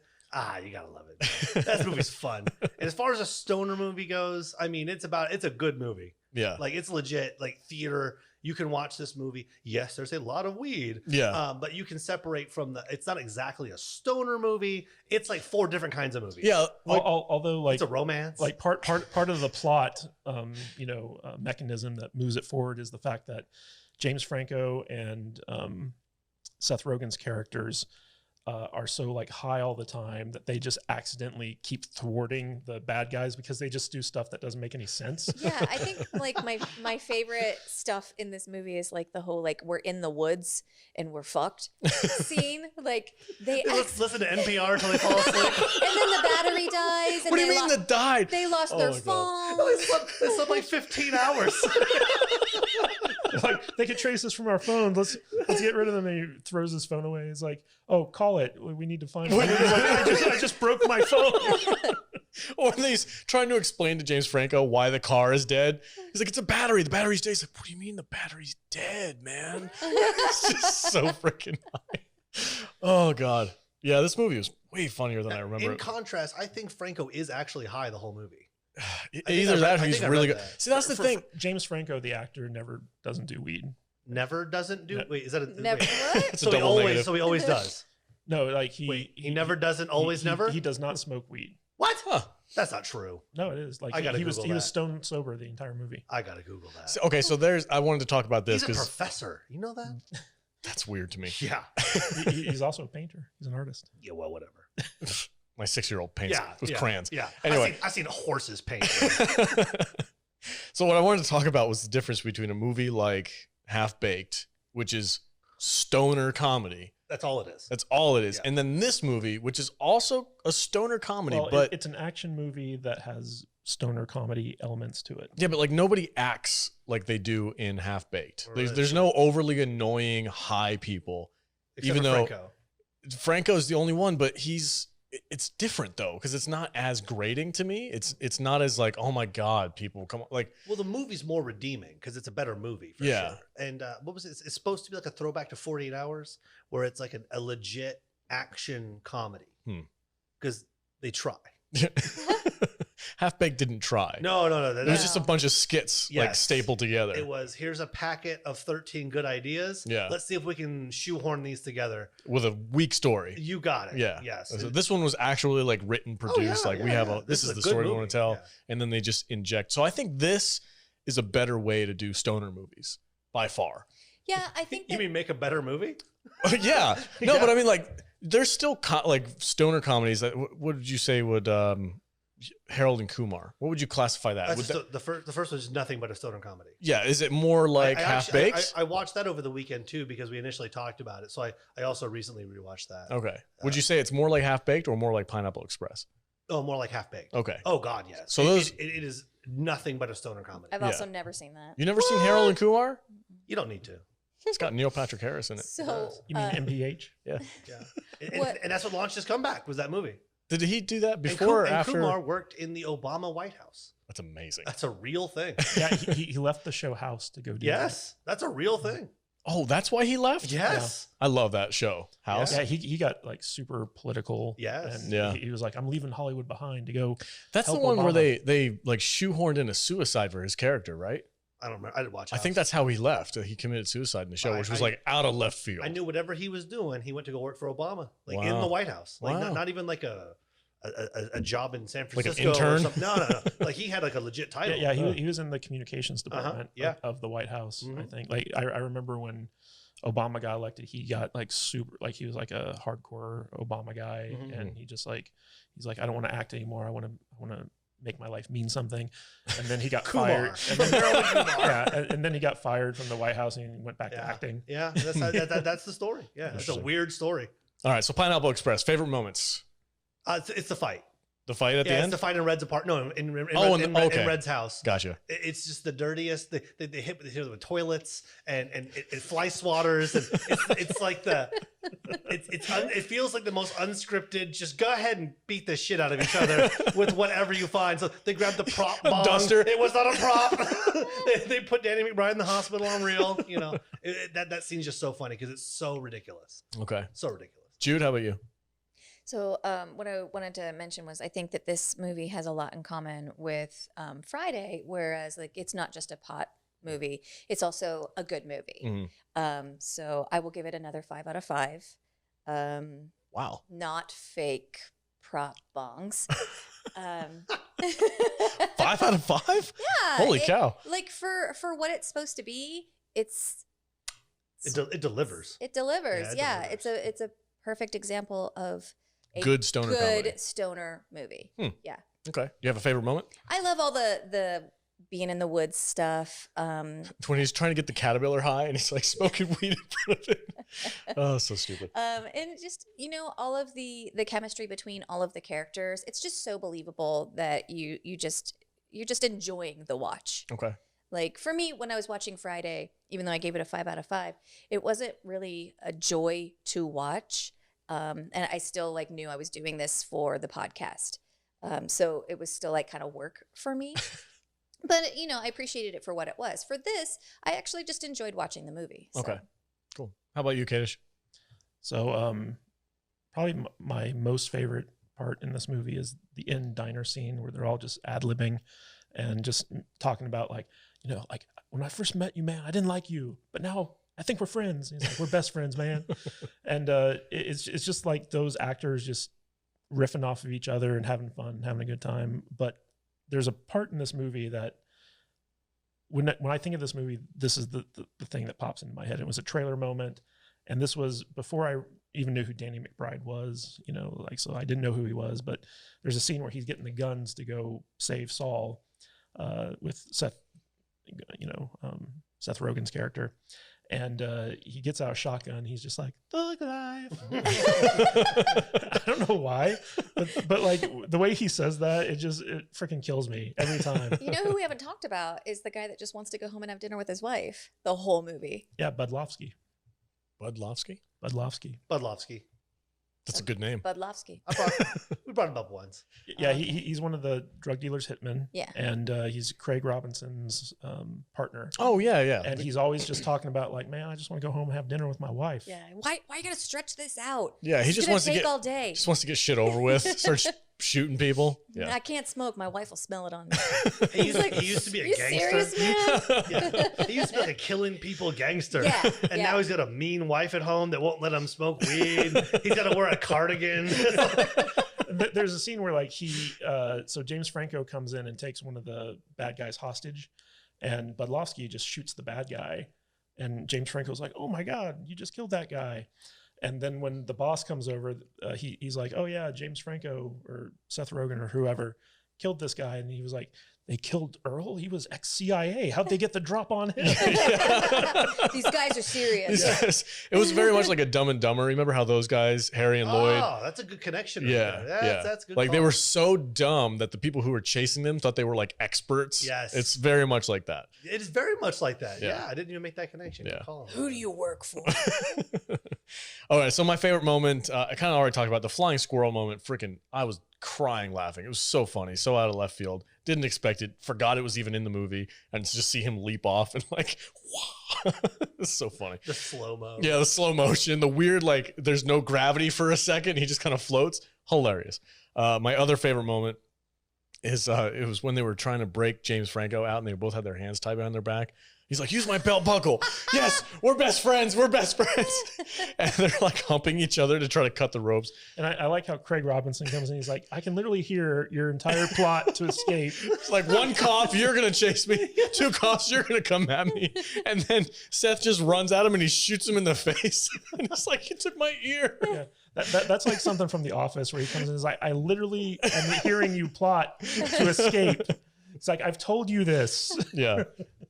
you gotta love it. That movie's fun. And as far as a stoner movie goes, I mean, it's a good movie. Yeah. Like it's legit, like theater. You can watch this movie. Yes, there's a lot of weed. Yeah. But you can separate from it's not exactly a stoner movie. It's like 4 different kinds of movies. Yeah. Like, Although like It's a romance. like part of the plot mechanism that moves it forward is the fact that James Franco and Seth Rogen's characters are so like high all the time that they just accidentally keep thwarting the bad guys because they just do stuff that doesn't make any sense. Yeah, I think like my favorite stuff in this movie is like the whole like we're in the woods and we're fucked scene. Like they listen to NPR until they fall asleep. and then the battery dies. And what do you they mean that died? They lost Oh their my God. phone. No, they slept like 15 hours. Like they could trace this from our phone. Let's get rid of them. And he throws his phone away. He's like, "Oh, call it. We need to find it." He's like, I just broke my phone. Or he's trying to explain to James Franco why the car is dead. He's like, it's a battery. The battery's dead. He's like, what do you mean the battery's dead, man? It's just so freaking high. Oh, God. Yeah, this movie was way funnier than I remember. In it. contrast, I think Franco is actually high the whole movie. Either that or I he's think I really read good. that. See, that's the thing. James Franco, the actor, never doesn't do weed. Never doesn't do. No. Wait, is that a Never wait. what? It's a So he double always, negative. so he always does. No, like He never doesn't. Always he- never. He does not smoke weed. What? Huh. That's not true. No, it is. Like I gotta he was Google that. stone sober the entire movie. I gotta Google that. Okay, so I wanted to talk about this He's a because professor. You know that? that's weird to me. Yeah. He's also a painter. He's an artist. Yeah. Well, whatever. My 6-year-old paints Yeah. with yeah, crayons. Yeah. Anyway. I've seen horses paint. So what I wanted to talk about was the difference between a movie like Half Baked, which is stoner comedy. That's all it is. That's all it is. Yeah. And then this movie, which is also a stoner comedy, Well, but it's an action movie that has stoner comedy elements to it. yeah, but like nobody acts like they do in Half Baked. Right. There's no overly annoying high people. Except even for though- Franco. Franco's the only one, but it's different though, because it's not as grating to me. It's not as like, oh my God, people come on. Like, Well, the movie's more redeeming because it's a better movie. For Yeah. Sure. And what was it? It's supposed to be like a throwback to 48 Hours, where it's like a legit action comedy. Hmm. Because they try. Half-Baked didn't try. No. It was just a bunch of skits like Yes. stapled together. It was, here's a packet of 13 good ideas. Yeah. Let's see if we can shoehorn these together. With a weak story. You got it. Yeah. Yes. So this one was actually like written, produced. We have this is the good story we movie. want to tell. Yeah. And then they just inject. So I think this is a better way to do stoner movies by far. Yeah, I think You that, mean make a better movie? Yeah. No, Yeah. but I mean, like, there's still like stoner comedies that, what would you say would, Harold and Kumar, what would you classify that? Would The first was nothing but a stoner comedy. yeah. Is it more like Half-Baked? I watched that over the weekend too because we initially talked about it. So I also recently rewatched that. Okay. Would you say it's more like Half-Baked or more like Pineapple Express? Oh, more like Half-Baked. Okay. Oh God, yes. So those- it is nothing but a stoner comedy. I've also never seen that. You never seen Harold and Kumar? You don't need to. It's got Neil Patrick Harris in it. So You mean MPH? Yeah. Yeah. What- And that's what launched his comeback was that movie. Did he do that And before or and after? Kumar worked in the Obama White House. That's amazing. That's a real thing. Yeah, he left the show House to go do Yes, that's a real thing. Oh, that's why he left? Yes. I love that show. House. that. Yeah, he got like super political. Yes. And Yeah. he was like, I'm leaving Hollywood behind to go. That's the help one where Obama. they like shoehorned in a suicide for his character, right? I don't remember. I didn't watch. I think House. that's how he left. He committed suicide in the show, which was I- like out of left field. I knew whatever he was doing, he went to go work for Obama, like in Wow. the White House, like Wow. not even like a job in San Like an Francisco. intern? Or something. No. Like he had like a legit title. Yeah, he was in the communications department yeah. of the White House, I Mhm. think. Like I remember when Obama got elected, he got like super, like he was like a hardcore Obama guy, Mhm. and he's like, I don't want to act anymore. I want to make my life mean something. And then he got Kumar. fired. And then, Harold Kumar. yeah, and then he got fired from the White House and he went back to Yeah. acting. Yeah, that's the story. Yeah, it's a Interesting. weird story. All right, so Pineapple Express, favorite moments. It's the fight. The fight at the Yeah, it's end? the fight in Red's apartment. No, in okay. Red's house. Gotcha. It's just the dirtiest. They hit with toilets and it fly swatters and it's like it feels like the most unscripted. Just go ahead and beat the shit out of each other with whatever you find. So they grabbed the prop bong. duster. It was not a prop. they put Danny McBride in the hospital on reel. You know that scene's just so funny because it's so ridiculous. Okay. So ridiculous. Jude, how about you? So what I wanted to mention was I think that this movie has a lot in common with Friday, whereas like it's not just a pot movie, it's also a good movie. Mhm. So I will give it another 5 out of 5. Wow. Not fake prop bongs. 5 out of 5? Yeah. Holy cow. Like for what it's supposed to be, it Delivers. It delivers. Yeah, Yeah, it it's a perfect example of a Good stoner good comedy. stoner movie. Hmm. Yeah. Okay. You have a favorite moment? I love all the being in the woods stuff. It's when he's trying to get the caterpillar high and he's like smoking weed in front of it. Oh, so stupid. And just, all of the chemistry between all of the characters, it's just so believable that you're just enjoying the watch. Okay. Like for me, when I was watching Friday, even though I gave it a 5 out of 5, it wasn't really a joy to watch. And I still like knew I was doing this for the podcast. So it was still like kind of work for me. But, I appreciated it for what it was. For this, I actually just enjoyed watching the movie. So. Okay. Cool. How about you, Kadish? So probably my most favorite part in this movie is the end diner scene where they're all just ad-libbing and just talking about like when I first met you, man, I didn't like you, but now I think we're friends. He's like, we're best friends, man. And it's just like those actors just riffing off of each other and having fun, having a good time. But there's a part in this movie that when I think of this movie, this is the thing that pops into my head. It was a trailer moment. And this was before I even knew who Danny McBride was, so I didn't know who he was, but there's a scene where he's getting the guns to go save Saul with Seth, Seth Rogen's character. And he gets out a shotgun. He's just like, thug life. I don't know why, but like the way he says that, it freaking kills me every time. You know who we haven't talked about is the guy that just wants to go home and have dinner with his wife the whole movie. Yeah, Budlowski. Budlowski? Budlowski. That's a good name. Budlowski. We brought him up once. Yeah, he's one of the drug dealers' hitmen. Yeah. And he's Craig Robinson's partner. Oh, yeah. And he's always just talking about like, man, I just want to go home and have dinner with my wife. Yeah. Why you gotta stretch this out? Yeah, he It's just gonna wants to take get all day. just wants to get shit over with. Starts shooting people. Yeah. I can't smoke. My wife will smell it on me. He used to be a You gangster. serious, man? Yeah. He used to be like a killing people gangster. Yeah, And yeah. now he's got a mean wife at home that won't let him smoke weed. He's got to wear a cardigan. There's a scene where like so James Franco comes in and takes one of the bad guys hostage, and Budlowski just shoots the bad guy, and James Franco's like, "Oh my God, you just killed that guy." And then when the boss comes over, he's like, "Oh yeah, James Franco or Seth Rogan or whoever killed this guy," and he was like, "They killed Earl? He was ex-CIA. How'd they get the drop on him?" These guys are serious. Yes. It was very much like a Dumb and Dumber. Remember how those guys, Harry and Lloyd? Oh, that's a good connection. Yeah, That's good. Like they call. were so dumb that the people who were chasing them thought they were like experts. Yes. It's very much like that. It is very much like that. Yeah. Yeah, I didn't even make that connection. Yeah. Good call. Who do you work for? All right. So my favorite moment, I kind of already talked about the flying squirrel moment. Freaking, I was crying laughing. It was so funny. So out of left field. Didn't expect it. Forgot it was even in the movie. And to just see him leap off and like, wow. It's so funny. The slow-mo. Yeah, the slow motion, the weird, like there's no gravity for a second. He just kind of floats. Hilarious. My other favorite moment is it was when they were trying to break James Franco out and they both had their hands tied behind their back. He's like, use my belt buckle. Yes, we're best friends. We're best friends. And they're like humping each other to try to cut the ropes. And I like how Craig Robinson comes in. He's like, "I can literally hear your entire plot to escape." It's like, one cop, you're going to chase me. Two cops, you're going to come at me. And then Seth just runs at him and he shoots him in the face. And it's like, he took my ear. Yeah. That's like something from The Office where he comes in and is like, "I literally am hearing you plot to escape." It's like, "I've told you this." Yeah,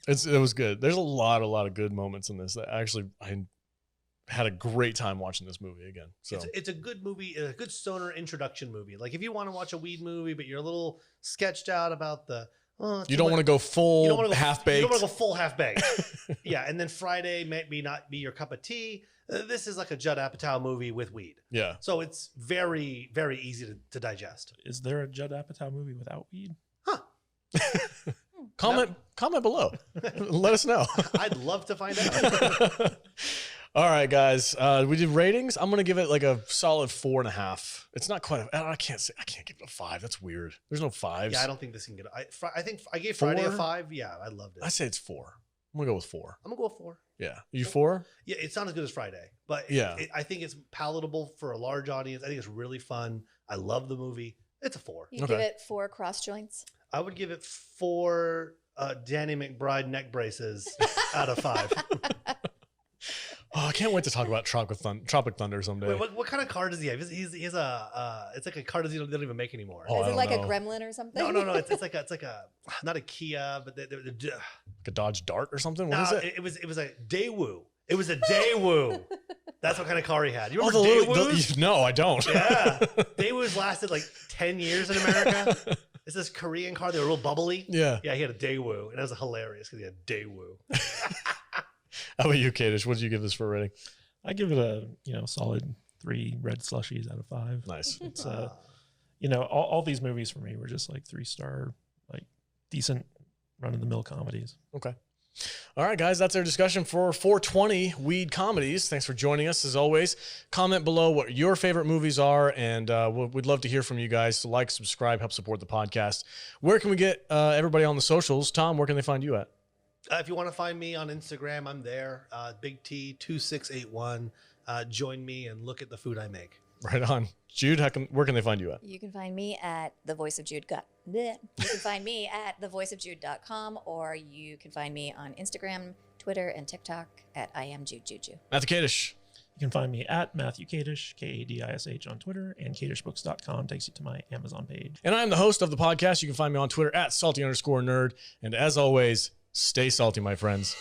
it was good. There's a lot of good moments in this. That actually, I had a great time watching this movie again. So It's a good movie, a good stoner introduction movie. Like if you want to watch a weed movie, but you're a little sketched out about the, you don't want to go full half baked. You don't want to go full half baked. Yeah, and then Friday may not be your cup of tea. This is like a Jud Apatow movie with weed. Yeah. So it's very, very easy to digest. Is there a Jud Apatow movie without weed? Comment below. Let us know. I'd love to find out. All right, guys. We did ratings. I'm gonna give it like a solid 4.5. It's not quite. I can't give it a 5. That's weird. There's no 5s. Yeah, I don't think this can get. I think I gave Friday a 4? 5. Yeah, I loved it. I say it's 4. I'm gonna go with 4. I'm gonna go with 4. Yeah. You 4? Yeah, it's not as good as Friday, but Yeah. I think it's palatable for a large audience. I think it's really fun. I love the movie. It's a 4. You Okay. give it 4 cross joints. I would give it 4 Danny McBride neck braces out of 5. Oh, I can't wait to talk about Tropic Thunder someday. Wait, what kind of car does he have? He's a it's like a car they don't even make anymore. Oh, I Is it don't like know. a gremlin or something? No. It's like a not a Kia, but Like a Dodge Dart or something? What is it? It was a Daewoo. It was a Daewoo. That's what kind of car he had. You Oh, remember Daewoos? no, I don't. Yeah, Daewoo's lasted like 10 years in America. It's this Korean car. They were real bubbly. Yeah. Yeah, he had a Daewoo, and it was hilarious because he had Daewoo. How about you, Kadish? What did you give this for a rating? I give it a solid 3 red slushies out of 5. Nice. It's all these movies for me were just like 3-star, like decent run of the mill comedies. Okay. All right, guys, that's our discussion for 420 Weed Comedies. Thanks for joining us, as always. Comment below what your favorite movies are, and we'd love to hear from you guys. So like, subscribe, help support the podcast. Where can we get everybody on the socials? Tom, where can they find you at? If you want to find me on Instagram, I'm there. Big T2681. Join me and look at the food I make. Right on. Jude, where can they find you at? You can find me at You can find me at thevoiceofjude.com, or you can find me on Instagram, Twitter, and TikTok at I am Jude Juju. Matthew Kadish. You can find me at Matthew Kadish, Kadish on Twitter, and kadishbooks.com takes you to my Amazon page. And I'm the host of the podcast. You can find me on Twitter at salty_nerd. And as always, stay salty, my friends.